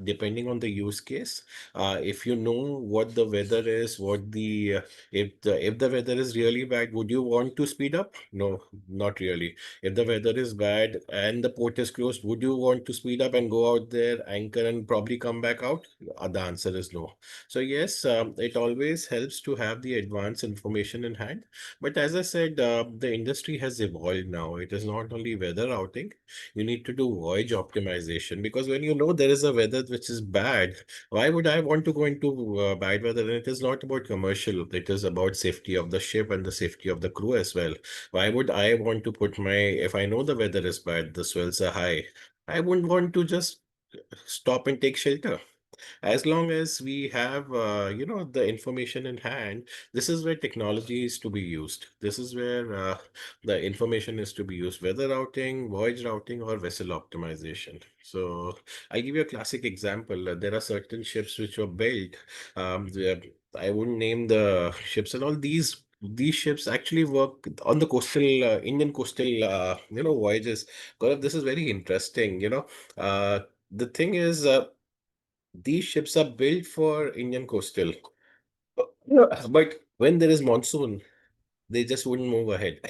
depending on the use case, if you know what the weather is, what the if the weather is really bad, would you want to speed up? No, not really. If the weather is bad and the port is closed, would you want to speed up and go out there, anchor, and probably come back out? The answer is no. So yes, it always helps to have the advanced information in hand. But as I said, the industry has evolved now. It is not only weather routing. You need to do voyage optimization, because when you know there is a weather which is bad, why would I want to go into bad weather? And it is not about commercial. It is about safety of the ship and the safety of the crew as well. Why would I want to put my, if I know the weather is bad, the swells are high, I wouldn't want to just stop and take shelter. As long as we have the information in hand, this is where technology is to be used. This is where the information is to be used, weather routing, voyage routing, or vessel optimization. So I give you a classic example. There are certain ships which were built. I wouldn't name the ships, and all these ships actually work on the coastal Indian coastal voyages. Gaurav, this is very interesting. The thing is, these ships are built for Indian coastal. Yeah. But when there is monsoon, they just wouldn't move ahead,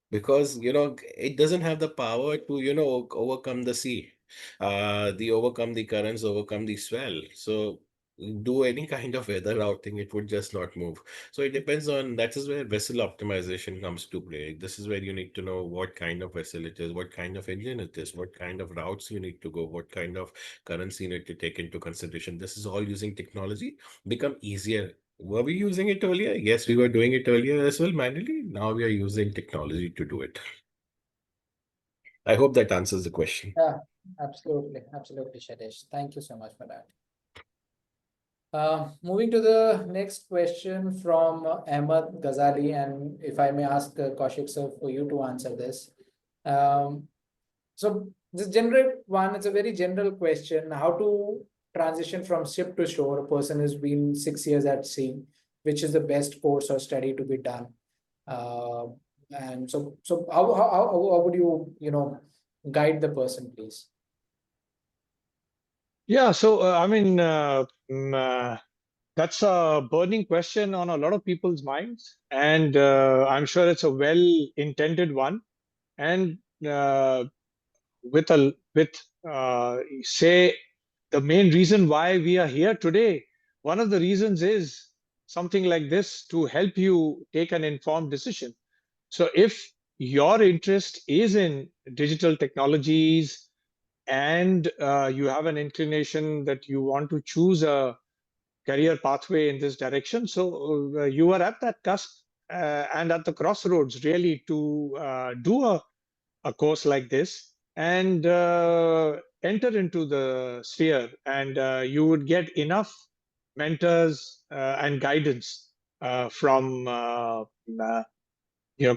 because it doesn't have the power to overcome the sea, the overcome the currents, overcome the swell. So do any kind of weather routing, it would just not move. So it depends on, that is where vessel optimization comes to play. This is where you need to know what kind of vessel it is, what kind of engine it is, what kind of routes you need to go, what kind of currency you need to take into consideration. This is all using technology become easier. Were we using it earlier? Yes, we were doing it earlier as well manually. Now we are using technology to do it. I hope that answers the question. Yeah, absolutely. Absolutely, Shailesh. Thank you so much for that. Moving to the next question from Ahmed Ghazali, and if I may ask Kaushik sir for you to answer this. So this general one, it's a very general question. How to transition from ship to shore? A person has been 6 years at sea. Which is the best course or study to be done? And so how would you guide the person, please? Yeah, so that's a burning question on a lot of people's minds, and I'm sure it's a well-intended one. And say the main reason why we are here today, one of the reasons is something like this, to help you take an informed decision. So if your interest is in digital technologies, and you have an inclination that you want to choose a career pathway in this direction, so you are at that cusp and at the crossroads, really, to do a course like this and enter into the sphere, and you would get enough mentors and guidance from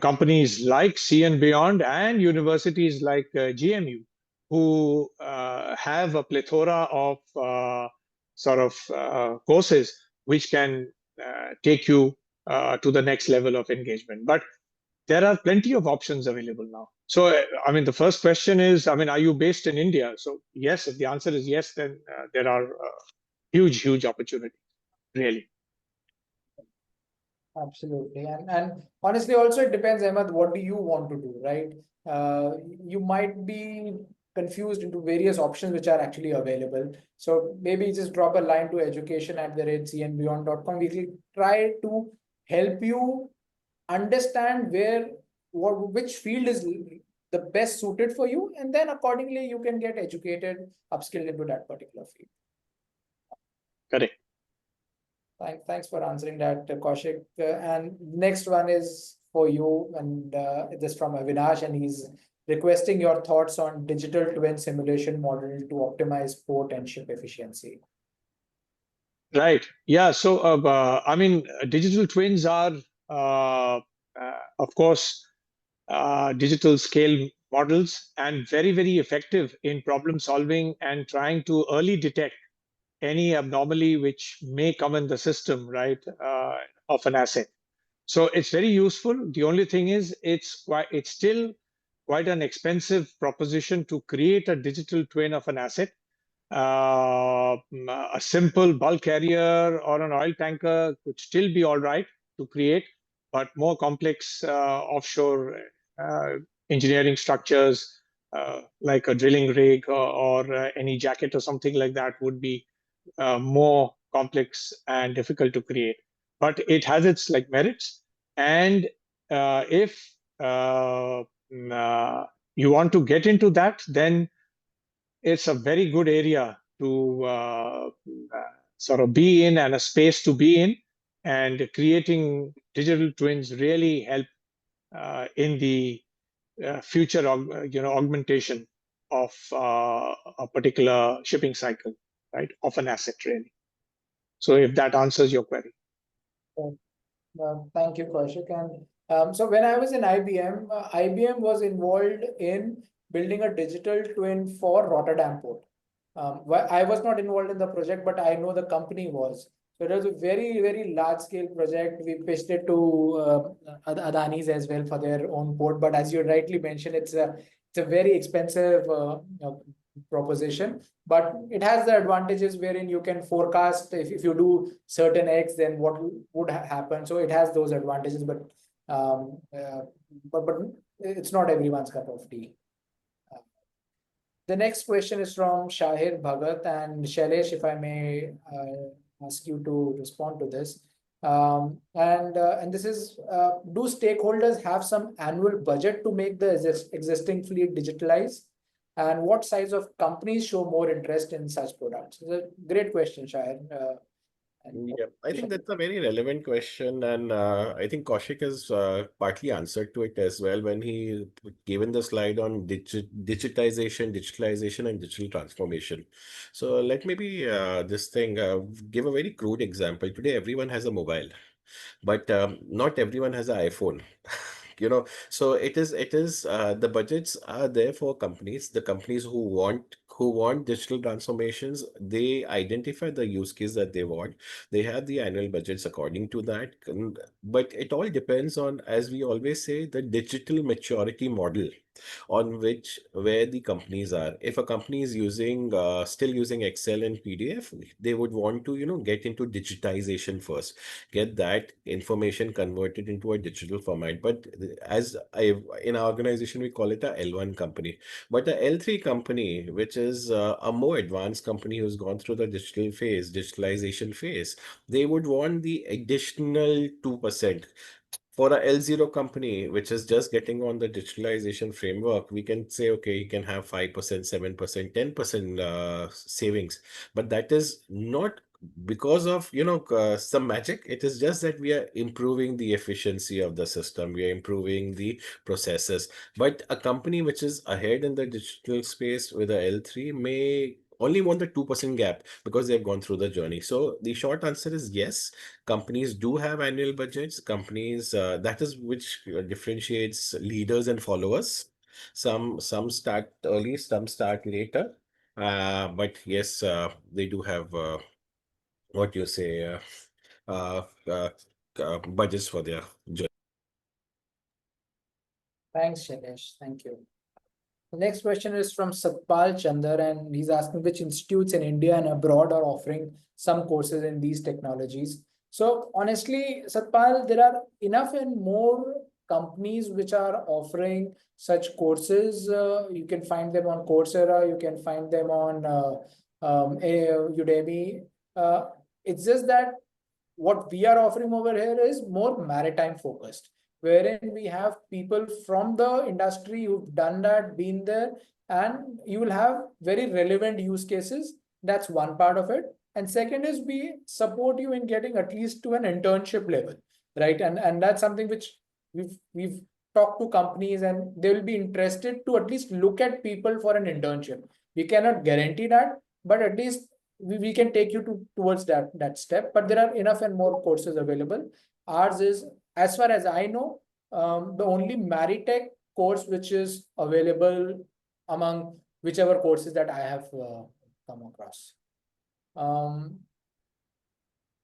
companies like Sea and Beyond and universities like GMU, who have a plethora of courses which can take you to the next level of engagement. But there are plenty of options available now. So, the first question is, are you based in India? So, yes, if the answer is yes, then there are huge opportunities, really. Absolutely. And honestly, also it depends, Ahmed, what do you want to do, right? You might be confused into various options which are actually available. So maybe just drop a line to education@cnbeyond.com. We will try to help you understand which field is the best suited for you, and then accordingly you can get educated, upskilled into that particular field. Correct. Thanks for answering that, Kaushik. And next one is for you, and this from Avinash, and he's requesting your thoughts on digital twin simulation model to optimize port and ship efficiency. Right. Yeah. So, digital twins are, of course, digital scale models, and very effective in problem solving and trying to early detect any abnormally which may come in the system, right, of an asset. So it's very useful. The only thing is it's still quite an expensive proposition to create a digital twin of an asset. A simple bulk carrier or an oil tanker could still be all right to create, but more complex offshore engineering structures like a drilling rig or any jacket or something like that would be more complex and difficult to create. But it has its like merits, and if you want to get into that, then it's a very good area to sort of be in and a space to be in. And creating digital twins really help in the future, augmentation of a particular shipping cycle, right, of an asset really. So if that answers your query. Thank you, Kaushik. And so when I was in IBM, IBM was involved in building a digital twin for Rotterdam port. I was not involved in the project, but I know the company was. So it was a very, very large scale project. We pitched it to Adani's as well for their own port. But as you rightly mentioned, it's a very expensive proposition, but it has the advantages wherein you can forecast if you do certain X, then what would happen. So it has those advantages, but but it's not everyone's cup of tea. The next question is from Shahir Bhagat, and Shailesh, if I may ask you to respond to this. And this is, do stakeholders have some annual budget to make the existing fleet digitalized? And what size of companies show more interest in such products? It's a great question, Shahir. Yeah, I think that's a very relevant question, and I think Kaushik has partly answered to it as well when he given the slide on digitization, and digital transformation. So let me be give a very crude example. Today, everyone has a mobile, but not everyone has an iPhone. So it is the budgets are there for companies. The companies who want digital transformations, they identify the use case that they want. They have the annual budgets according to that. But it all depends on, as we always say, the digital maturity model on where the companies are. If a company is still using Excel and PDF, they would want to get into digitization first, get that information converted into a digital format. But in our organization, we call it a L1 company. But a L3 company, which is a more advanced company who's gone through the digitalization phase, they would want the additional 2%. For a L0 company, which is just getting on the digitalization framework, we can say, okay, you can have 5%, 7%, 10% savings. But that is not because of some magic. It is just that we are improving the efficiency of the system, we are improving the processes. But a company which is ahead in the digital space with a L3 may only want the 2% gap because they've gone through the journey. So the short answer is yes, companies do have annual budgets. Companies, that is which differentiates leaders and followers. Some start early, some start later. But yes, they do have what you say uh, uh, budgets for their journey. Thanks, Shailesh. Thank you. The next question is from Satpal Chandar, and he's asking which institutes in India and abroad are offering some courses in these technologies. So honestly, Satpal, there are enough and more companies which are offering such courses. You can find them on Coursera, you can find them on Udemy. It's just that what we are offering over here is more maritime focused, wherein we have people from the industry who've done that, been there, and you will have very relevant use cases. That's one part of it. And second is we support you in getting at least to an internship level, right? And that's something which we've talked to companies, and they will be interested to at least look at people for an internship. We cannot guarantee that, but at least we can take you towards that step. But there are enough and more courses available. Ours is, as far as I know, the only Maritech course which is available among whichever courses that I have come across.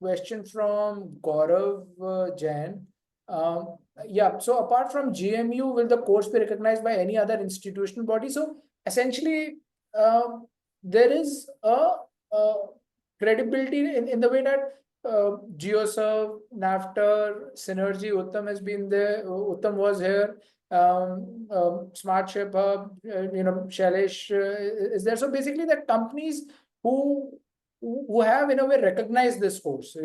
Question from Gaurav Jain. Yeah, so apart from GMU, will the course be recognized by any other institutional body? So essentially, there is a credibility in the way that GeoServe, NAFTA, Synergy, Uttam has been there. Uttam was here. Smart Ship Hub, Shailesh is there. So basically, the companies who have in a way recognized this course,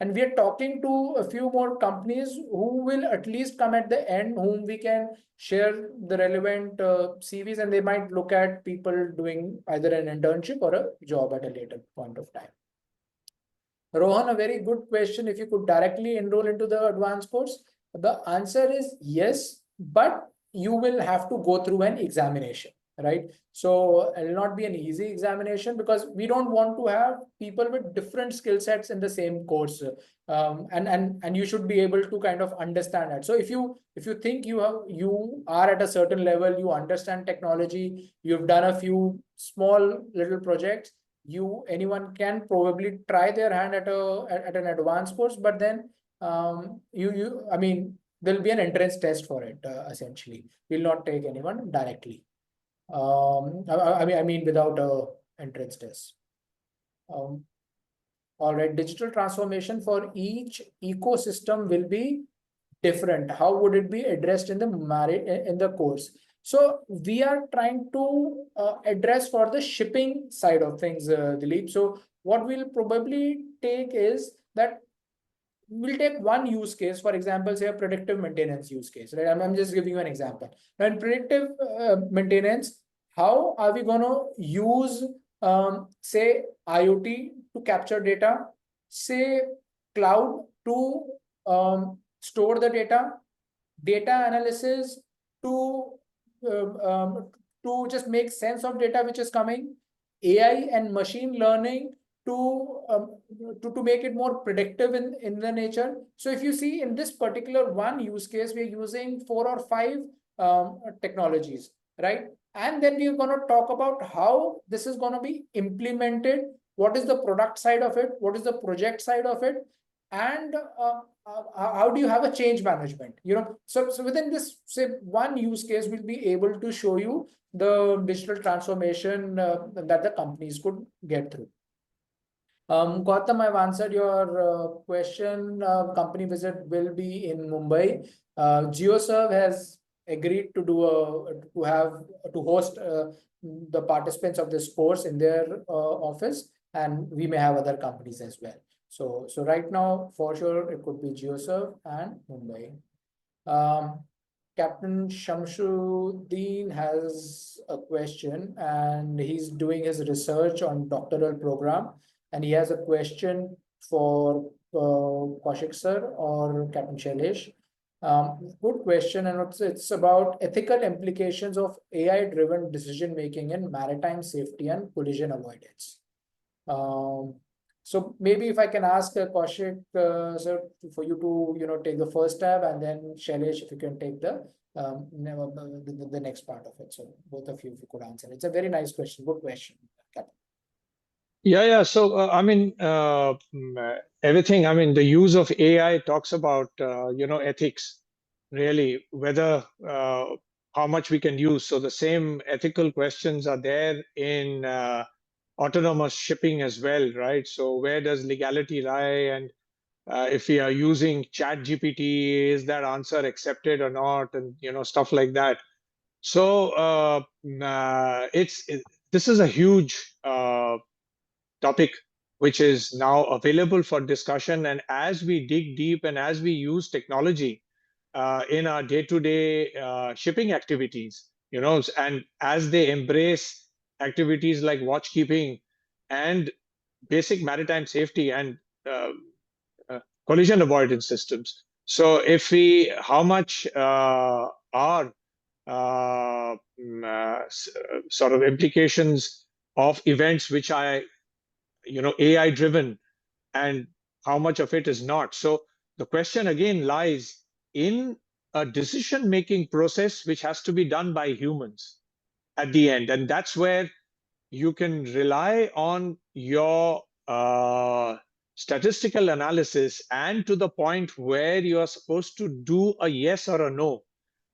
and we are talking to a few more companies who will at least come at the end, whom we can share the relevant CVs, and they might look at people doing either an internship or a job at a later point of time. Rohan, a very good question. If you could directly enroll into the advanced course, the answer is yes, but you will have to go through an examination, right? So it will not be an easy examination because we don't want to have people with different skill sets in the same course, and you should be able to kind of understand that. So if you think you are at a certain level, you understand technology, you've done a few small little projects, anyone can probably try their hand at an advanced course, but then I mean, there'll be an entrance test for it. Essentially, we'll not take anyone directly. I mean without a entrance test. All right, digital transformation for each ecosystem will be different. How would it be addressed in the course? So we are trying to address for the shipping side of things, Dilip. So what we'll probably take is that we'll take one use case, for example, say a predictive maintenance use case, right? I'm just giving you an example. Now in predictive maintenance, how are we going to use, say, IoT to capture data, say, cloud to store the data analysis to just make sense of data which is coming, AI and machine learning to make it more predictive in the nature. So if you see in this particular one use case, we're using 4 or 5 technologies, right? And then we're going to talk about how this is going to be implemented. What is the product side of it? What is the project side of it? And how do you have a change management? So within this, say, one use case, we'll be able to show you the digital transformation that the companies could get through. Gautam, I've answered your question. Company visit will be in Mumbai. GeoServe has agreed to host the participants of this course in their office, and we may have other companies as well. So right now, for sure, it could be GeoServe and Mumbai. Captain Shamshuddin has a question, and he's doing his research on doctoral program, and he has a question for Kaushik sir or Captain Shailesh. Good question, and it's about ethical implications of AI-driven decision making in maritime safety and collision avoidance. So maybe if I can ask Kaushik sir for you to take the first stab, and then Shailesh, if you can take the next part of it. So both of you, if you could answer. It's a very nice question. Good question. Yeah. So I mean, everything. I mean, the use of AI talks about ethics, really, whether how much we can use. So the same ethical questions are there in autonomous shipping as well, right? So where does legality lie? And if we are using ChatGPT, is that answer accepted or not? And stuff like that. So this is a huge topic which is now available for discussion. And as we dig deep and as we use technology in our day-to-day shipping activities, and as they embrace activities like watchkeeping and basic maritime safety and collision avoidance systems. So how much are sort of implications of events which are AI driven, and how much of it is not. So the question again lies in a decision making process which has to be done by humans at the end, and that's where you can rely on your statistical analysis and to the point where you are supposed to do a yes or a no,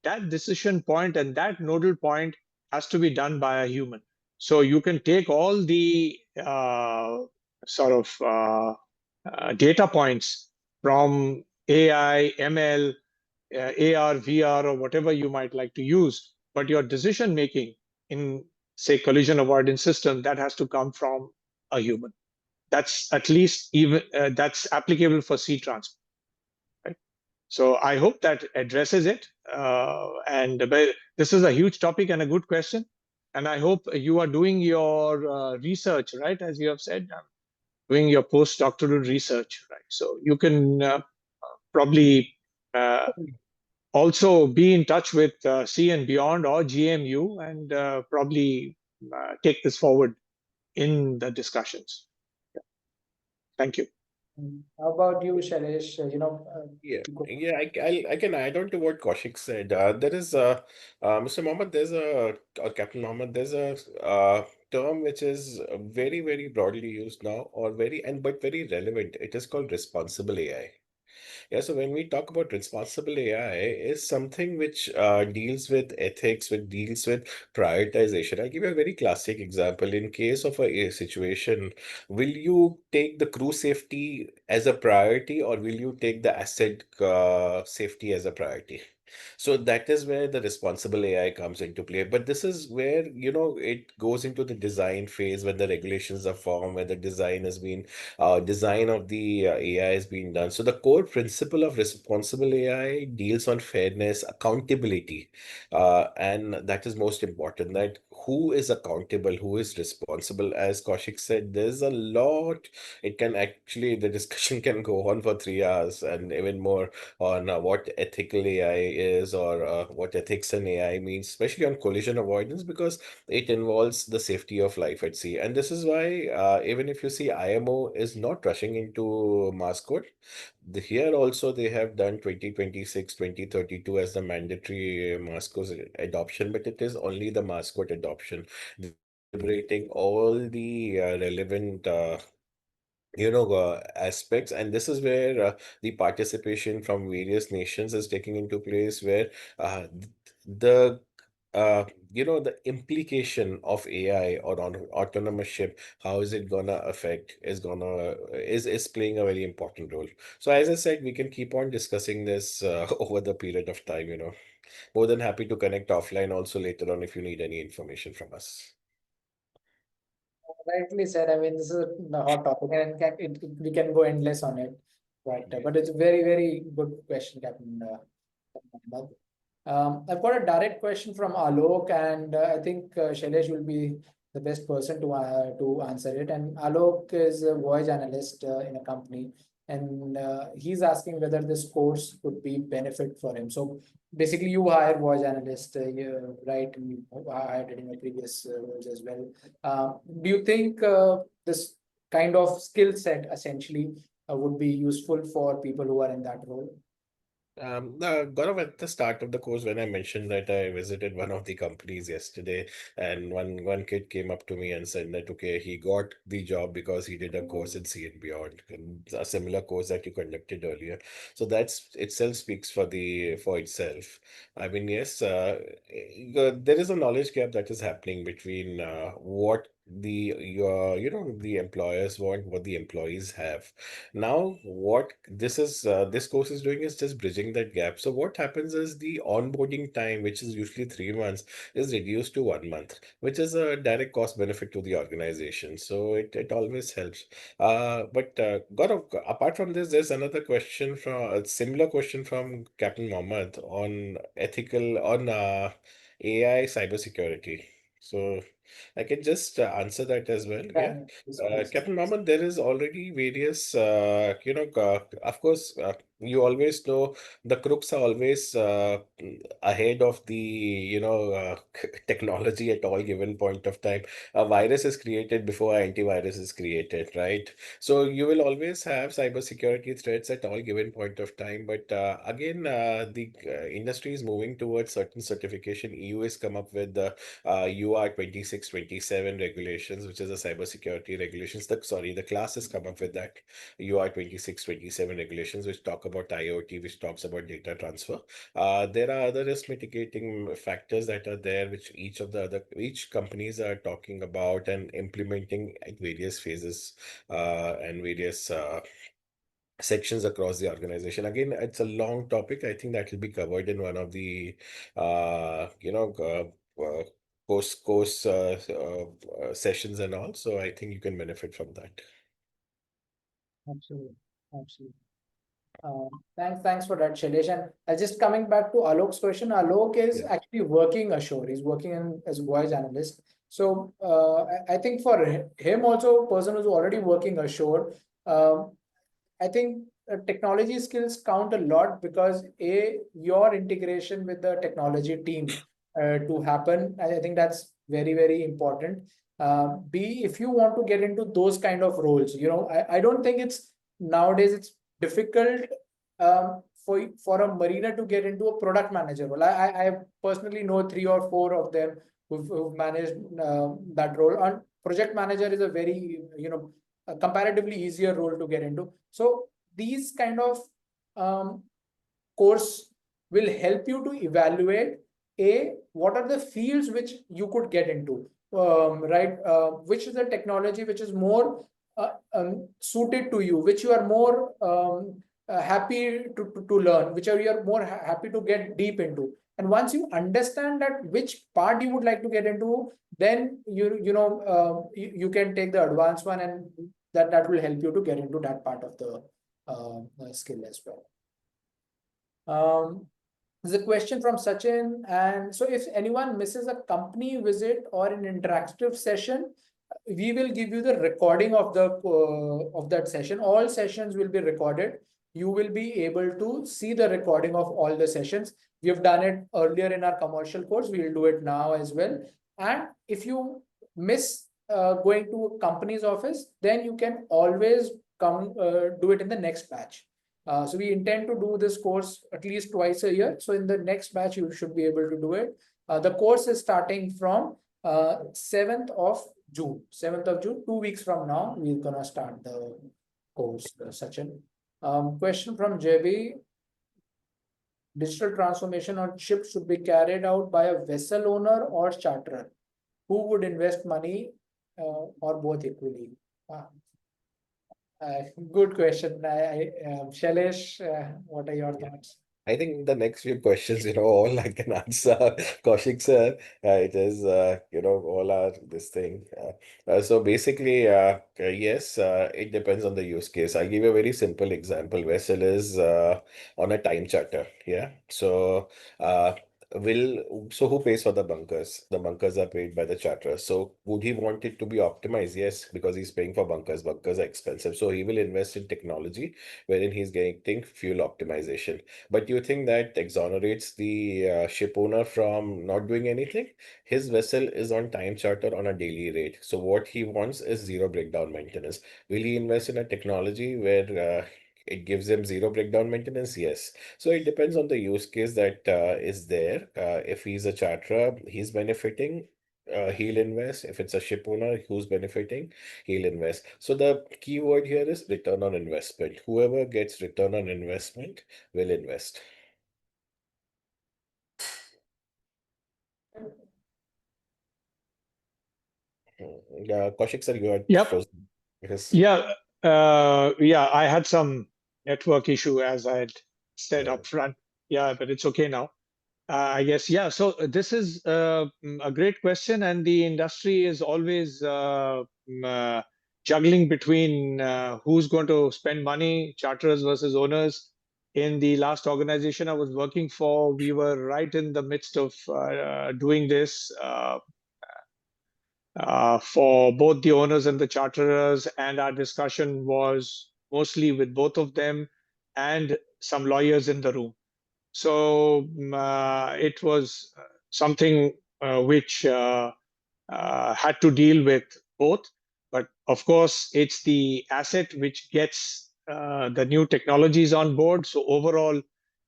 that decision point and that nodal point has to be done by a human. So you can take all the sort of data points from AI, ML, AR, VR, or whatever you might like to use, but your decision making in, say, collision avoidance system, that has to come from a human. That's at least even that's applicable for sea transport. Right? So I hope that addresses it. But this is a huge topic and a good question. And I hope you are doing your research, right? As you have said, doing your postdoctoral research, right? So you can probably also be in touch with Sea and Beyond or GMU and probably take this forward in the discussions. Yeah. Thank you. How about you, Shailesh? I can add on to what Kaushik said. There is Mr. Mohammed, there's Captain Mohammed, there's a term which is very, very broadly used now, or but very relevant. It is called responsible AI. Yeah, so when we talk about responsible AI, is something which deals with ethics, which deals with prioritization. I'll give you a very classic example. In case of a situation, will you take the crew safety as a priority, or will you take the asset safety as a priority? So that is where the responsible AI comes into play. But this is where, it goes into the design phase when the regulations are formed, where the design of the AI is being done. So the core principle of responsible AI deals on fairness, accountability, and that is most important. That who is accountable, who is responsible. As Kaushik said, there's a lot. It can actually the discussion can go on for 3 hours and even more on what ethical AI is, or what ethics in AI means, especially on collision avoidance, because it involves the safety of life at sea. And this is why, even if you see IMO is not rushing into mass code, here also they have done 2026, 2032 as the mandatory mass code adoption, but it is only the mass code adoption. Deliberating all the relevant aspects, and this is where the participation from various nations is taking into place, where the the implication of AI or on autonomous ship, how is it gonna affect, is playing a very important role. So as I said, we can keep on discussing this over the period of time. More than happy to connect offline also later on if you need any information from us. Rightly said. I mean, this is a hot topic, and we can go endless on it. But it's a very, very good question, Captain Mohammed. I've got a direct question from Alok, and I think Shailesh will be the best person to answer it. And Alok is a voyage analyst in a company, and he's asking whether this course could be benefit for him. So basically, you hire voyage analyst, right? And you hired it in your previous roles as well. Do you think this kind of skill set essentially would be useful for people who are in that role? Gaurav, at the start of the course, when I mentioned that I visited one of the companies yesterday, and one kid came up to me and said that, okay, he got the job because he did a course in Sea and Beyond, and a similar course that you conducted earlier. So that's itself speaks for itself. I mean, yes, there is a knowledge gap that is happening between what the employers want, what the employees have. Now, what this course is doing is just bridging that gap. So what happens is the onboarding time, which is usually 3 months, is reduced to 1 month, which is a direct cost benefit to the organization. So it always helps. But Gaurav, apart from this, there's another question from a similar question from Captain Mohammed on AI cybersecurity. So I can just answer that as well. Yeah, Yeah. please. Captain Mohammed, there is already various, of course, you always know the crooks are always ahead of the technology at all given point of time. A virus is created before antivirus is created, right? So you will always have cybersecurity threats at all given point of time. But again, the industry is moving towards certain certification. EU has come up with the UR 2627 regulations, which is a cybersecurity regulations. The class has come up with that UR 2627 regulations, which talk about IoT, which talks about data transfer. There are other risk mitigating factors that are there, which each companies are talking about and implementing at various phases and various sections across the organization. Again, it's a long topic. I think that will be covered in one of the uh, you know course sessions and all. So I think you can benefit from that. Absolutely. Absolutely. Thanks for that, Shailesh. And just coming back to Alok's question, Alok is Yeah. actually working ashore. He's working as a voice analyst. So I think for him also, person who's already working ashore, I think technology skills count a lot because your integration with the technology team to happen. I think that's very important. B, if you want to get into those kind of roles, I don't think it's nowadays it's difficult for a mariner to get into a product manager role. I personally know 3 or 4 of them who've managed that role. And project manager is a very a comparatively easier role to get into. So these kind of course will help you to evaluate what are the fields which you could get into, right? Which is the technology which is more suited to you, which you are more happy to learn, which you are more happy to get deep into. And once you understand that which part you would like to get into, then you can take the advanced one, and that will help you to get into that part of the skill as well. There's a question from Sachin, and so if anyone misses a company visit or an interactive session, we will give you the recording of that session. All sessions will be recorded. You will be able to see the recording of all the sessions. We have done it earlier in our commercial course. We will do it now as well. And if you miss going to a company's office, then you can always come do it in the next batch. So we intend to do this course at least twice a year. So in the next batch, you should be able to do it. The course is starting from 7th of June. 7th of June, 2 weeks from now, we're gonna start the course, Sachin. Question from JB. Digital transformation on ship should be carried out by a vessel owner or charterer. Who would invest money or both equally? Good question. Shailesh, what are your thoughts? I think the next few questions, all I can answer, Kaushik sir, it is, all are this thing. So basically, yes, it depends on the use case. I'll give you a very simple example. Vessel is on a time charter. Yeah. So, so who pays for the bunkers? The bunkers are paid by the charter. So would he want it to be optimized? Yes, because he's paying for bunkers. Bunkers are expensive. So he will invest in technology wherein he's getting fuel optimization. But you think that exonerates the ship owner from not doing anything? His vessel is on time charter on a daily rate. So what he wants is zero breakdown maintenance. Will he invest in a technology where it gives him zero breakdown maintenance? Yes. So it depends on the use case that is there. If he's a charterer, he's benefiting. He'll invest. If it's a ship owner who's benefiting, he'll invest. So the key word here is return on investment. Whoever gets return on investment will invest. Kaushik sir, you had Yep. frozen. Yes. Yeah, I had some network issue as I had said Yeah. up front. Yeah, but it's okay now. I guess, yeah. So this is a great question, and the industry is always juggling between who's going to spend money, charterers versus owners. In the last organization I was working for, we were right in the midst of doing this for both the owners and the charterers, and our discussion was mostly with both of them. and some lawyers in the room. So it was something which had to deal with both. But of course, it's the asset which gets the new technologies on board. So overall,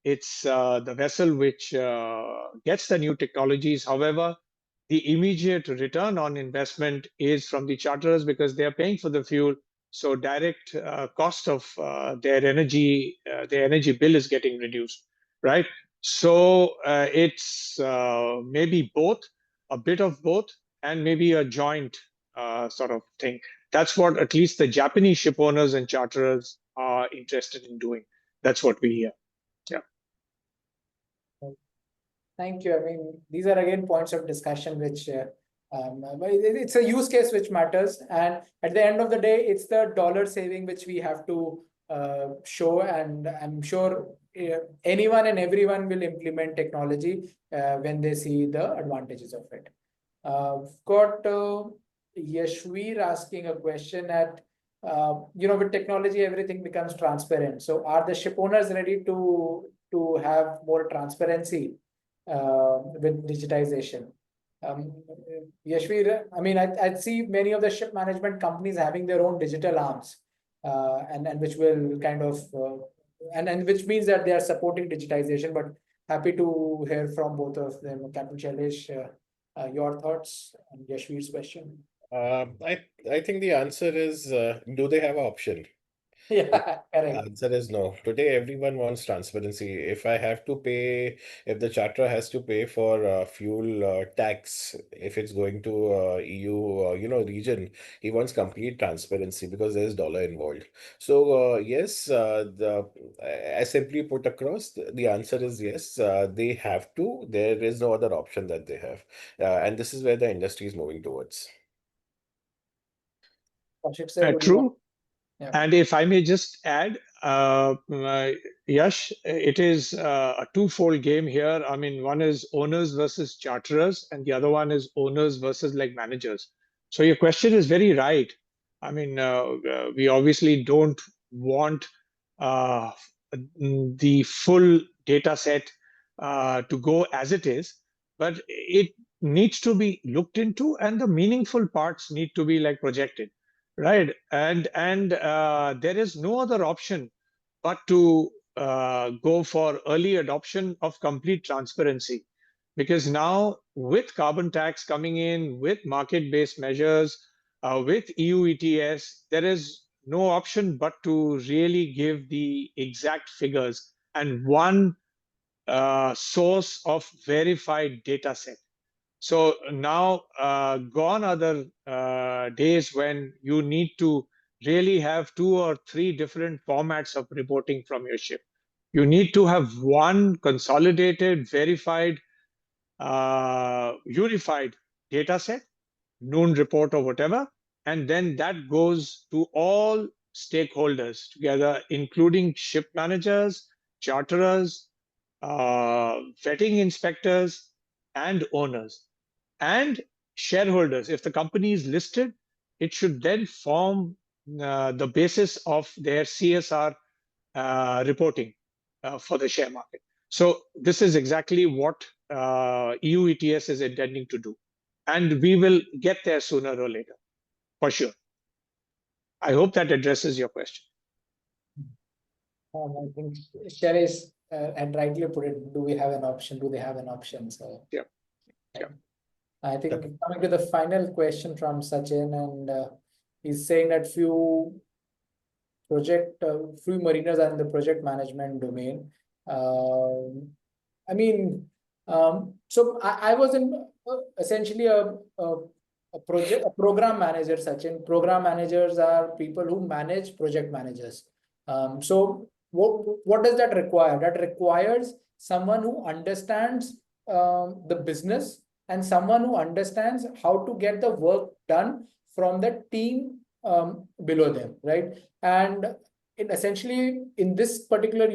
it's the vessel which gets the new technologies. However, the immediate return on investment is from the charterers because they are paying for the fuel. So direct cost of their energy bill is getting reduced, right? So it's maybe both, a bit of both, and maybe a joint sort of thing. That's what at least the Japanese ship owners and charterers are interested in doing. That's what we hear. Yeah. Thank you. I mean, these are again points of discussion which but it's a use case which matters. And at the end of the day, it's the dollar saving which we have to show. And I'm sure anyone and everyone will implement technology when they see the advantages of it. We've got Yashveer asking a question at, with technology, everything becomes transparent. So are the ship owners ready to have more transparency with digitization? Yashveer, I mean, I see many of the ship management companies having their own digital arms, and which will kind of, and which means that they are supporting digitization, but happy to hear from both of them. Captain Shailesh, your thoughts on Yashveer's question? I think the answer is, do they have an option? Yeah, The correct. answer is no. Today, everyone wants transparency. If the charter has to pay for fuel tax, if it's going to EU, region, he wants complete transparency because there's dollar involved. So yes, as simply put across, the answer is yes. They have to. There is no other option that they have, and this is where the industry is moving towards. Kaushik sir, would you want? True. Yeah. And if I may just add, Yash, it is a twofold game here. I mean, one is owners versus charterers, and the other one is owners versus like managers. So your question is very right. I mean, we obviously don't want the full data set to go as it is, but it needs to be looked into, and the meaningful parts need to be like projected. Right, and there is no other option but to go for early adoption of complete transparency, because now with carbon tax coming in, with market-based measures, with EU ETS, there is no option but to really give the exact figures and one source of verified data set. So now gone are the days when you need to really have 2 or 3 different formats of reporting from your ship. You need to have one consolidated, verified, unified data set, noon report or whatever, and then that goes to all stakeholders together, including ship managers, charterers, vetting inspectors, and owners and shareholders. If the company is listed, it should then form the basis of their CSR reporting for the share market. So this is exactly what EU ETS is intending to do. And we will get there sooner or later, for sure. I hope that addresses your question. I think Shailesh had rightly put it. Do we have an option? Do they have an option? So yeah. I think coming to the final question from Sachin, and he's saying that few mariners are in the project management domain. I mean, so I was in essentially a program manager, Sachin. Program managers are people who manage project managers. So what does that require? That requires someone who understands the business and someone who understands how to get the work done from the team below them, right? And essentially, in this particular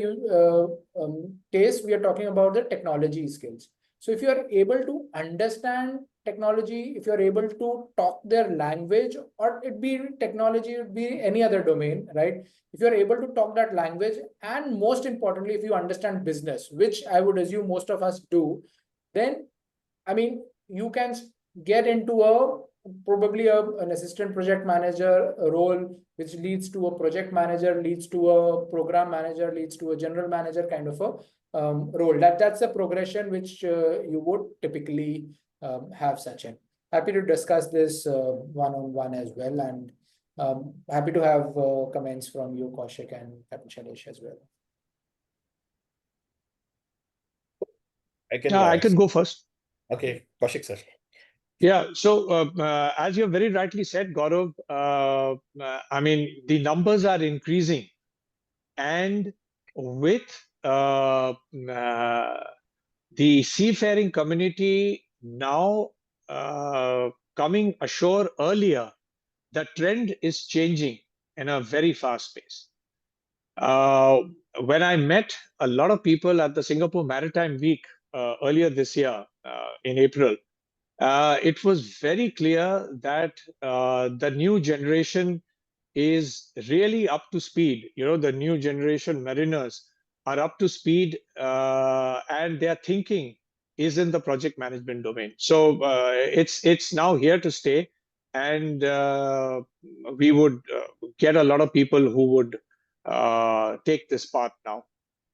case, we are talking about the technology skills. So if you are able to understand technology, if you're able to talk their language, or it be technology, it be any other domain, right? If you're able to talk that language, and most importantly, if you understand business, which I would assume most of us do, then, I mean, you can get into probably an assistant project manager role, which leads to a project manager, leads to a program manager, leads to a general manager kind of a role. That's a progression which you would typically have, Sachin. Happy to discuss this one-on-one as well, and happy to have comments from you, Kaushik, and Captain Shailesh as well. I can go first. Okay, Kaushik sir. Yeah, so as you very rightly said, Gaurav, I mean, the numbers are increasing, and with the seafaring community now coming ashore earlier, the trend is changing in a very fast pace. When I met a lot of people at the Singapore Maritime Week earlier this year in April, it was very clear that the new generation is really up to speed. You know, the new generation mariners are up to speed, and their thinking is in the project management domain. So it's now here to stay, and we would get a lot of people who would take this path now.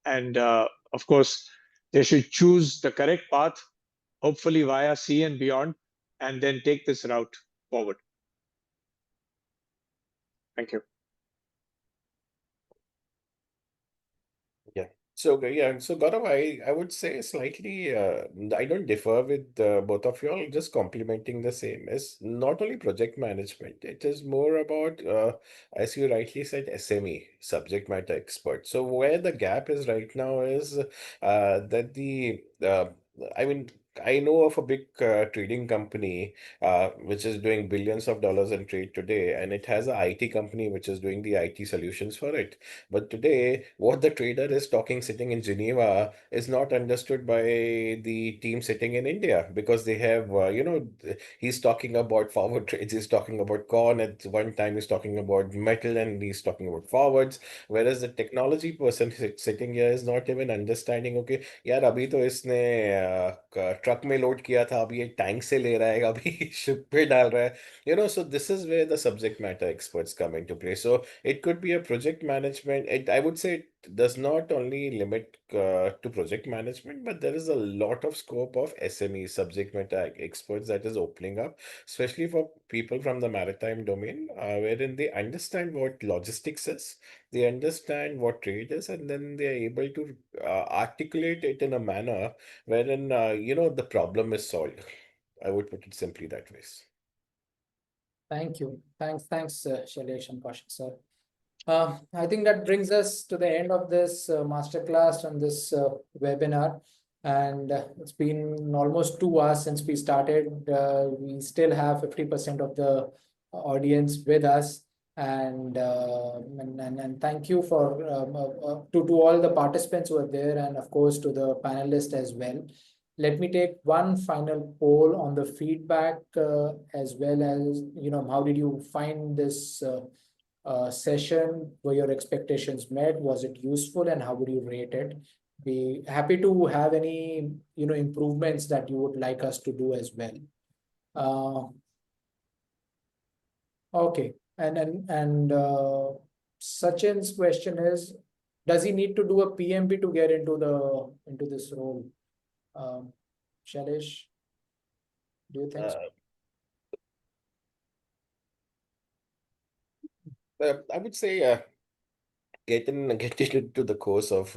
And of course, they should choose the correct path, hopefully via sea and beyond, and then take this route forward. Thank you. Yeah. So Gaurav, I would say slightly, I don't differ with both of you all, just complementing the same. Is not only project management, it is more about, as you rightly said, SME, subject matter expert. So where the gap is right now is that I mean, I know of a big trading company which is doing billions of dollars in trade today, and it has a IT company which is doing the IT solutions for it. But today, what the trader is talking sitting in Geneva is not understood by the team sitting in India, because they have, he's talking about forward trades, he's talking about corn, at one time he's talking about metal, and he's talking about forwards. Whereas the technology person sitting here is not even understanding, okay, यार अभी तो इसने truck में load किया था, अभी ये tank से ले रहा है, अभी शिप पे डाल रहा है. So this is where the subject matter experts come into play. So it could be a project management. I would say it does not only limit to project management, but there is a lot of scope of SME, subject matter experts, that is opening up, especially for people from the maritime domain, wherein they understand what logistics is, they understand what trade is, and then they are able to articulate it in a manner wherein, the problem is solved. I would put it simply that way. Thank you. Thanks, Shailesh and Kaushik, sir. I think that brings us to the end of this masterclass and this webinar. And it's been almost 2 hours since we started. We still have 50% of the audience with us. And thank you for to all the participants who are there, and of course to the panelists as well. Let me take one final poll on the feedback, as well as, how did you find this session? Were your expectations met? Was it useful, and how would you rate it? Be happy to have any improvements that you would like us to do as well. Okay, and Sachin's question is, does he need to do a PMP to get into this role? Shailesh, do you think so? I would say get into the course of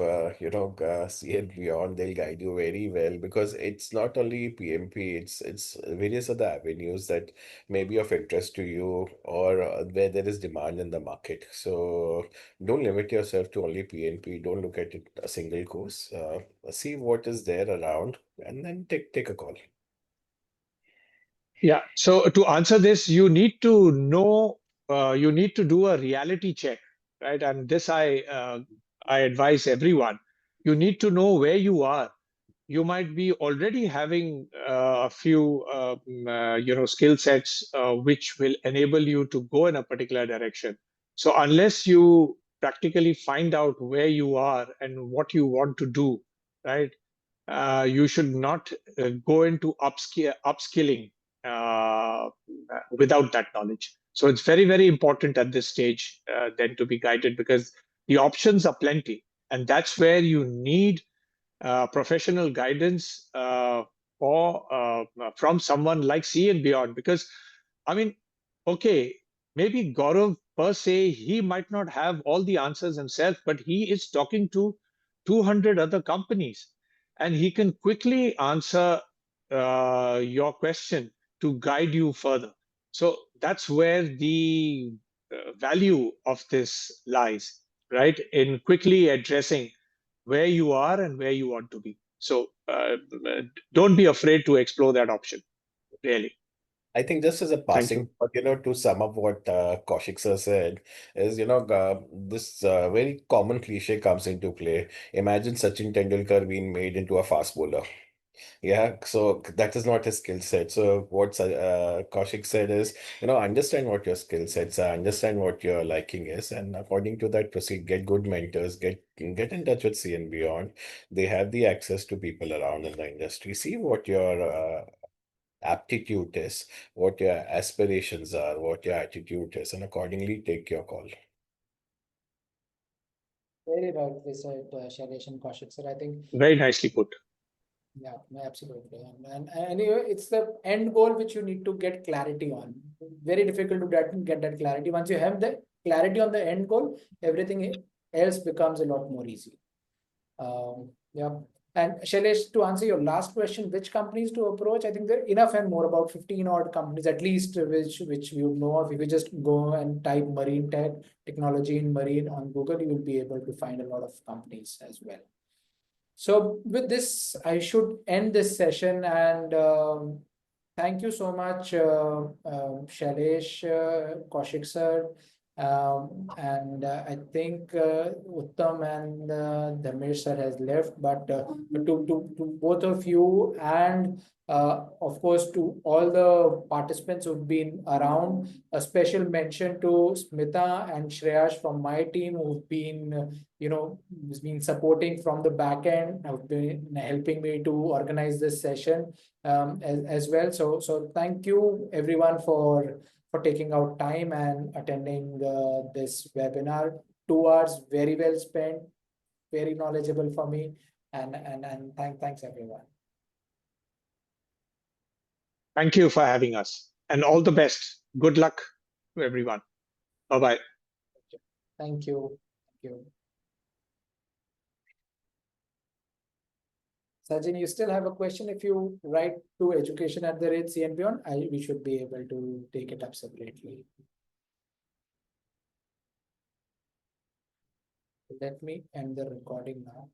see and beyond. They'll guide you very well, because it's not only PMP, it's various other avenues that may be of interest to you, or where there is demand in the market. So don't limit yourself to only PMP. Don't look at it a single course. See what is there around, and then take a call. Yeah. So to answer this, you need to know, you need to do a reality check, right? And this I advise everyone. You need to know where you are. you might be already having a few skill sets which will enable you to go in a particular direction. So unless you practically find out where you are and what you want to do, right, you should not go into upskilling without that knowledge. So it's very, very important at this stage then to be guided, because the options are plenty, and that's where you need professional guidance from someone like C and Beyond. Because, I mean, okay, maybe Gaurav per se, he might not have all the answers himself, but he is talking to 200 other companies, and he can quickly answer your question to guide you further. So that's where the value of this lies, right? In quickly addressing where you are and where you want to be. So don't be afraid to explore that option, really. I think just as a Thank you. passing, but to sum up what Kaushik sir said, is this very common cliche comes into play. Imagine Sachin Tendulkar being made into a fast bowler. Yeah, so that is not his skill set. So what Kaushik said is, understand what your skill sets are, understand what your liking is, and according to that, proceed. Get good mentors, get in touch with C and Beyond. They have the access to people around in the industry. See what your aptitude is, what your aspirations are, what your attitude is, and accordingly take your call. Very rightly said, Shailesh and Kaushik sir. I think Very nicely put. yeah, absolutely. And anyway, it's the end goal which you need to get clarity on. Very difficult to get that clarity. Once you have the clarity on the end goal, everything else becomes a lot more easy. Yeah. And Shailesh, to answer your last question, which companies to approach? I think there are enough and more, about 15 odd companies at least, which we would know of. If you just go and type marine tech technology in marine on Google, you will be able to find a lot of companies as well. So with this, I should end this session, and thank you so much, Shailesh, Kaushik sir, and I think Uttam and Dharmesh sir has left, but to both of you, and of course to all the participants who've been around, a special mention to Smita and Shreyash from my team, who've been has been supporting from the back end, have been helping me to organize this session as well. So thank you everyone for taking out time and attending this webinar. 2 hours very well spent, very knowledgeable for me, and thanks everyone. Thank you for having us, and all the best. Good luck to everyone. Bye-bye. Thank you. Thank you. Sajin, you still have a question? If you write to education@CN and beyond, we should be able to take it up separately. Let me end the recording now.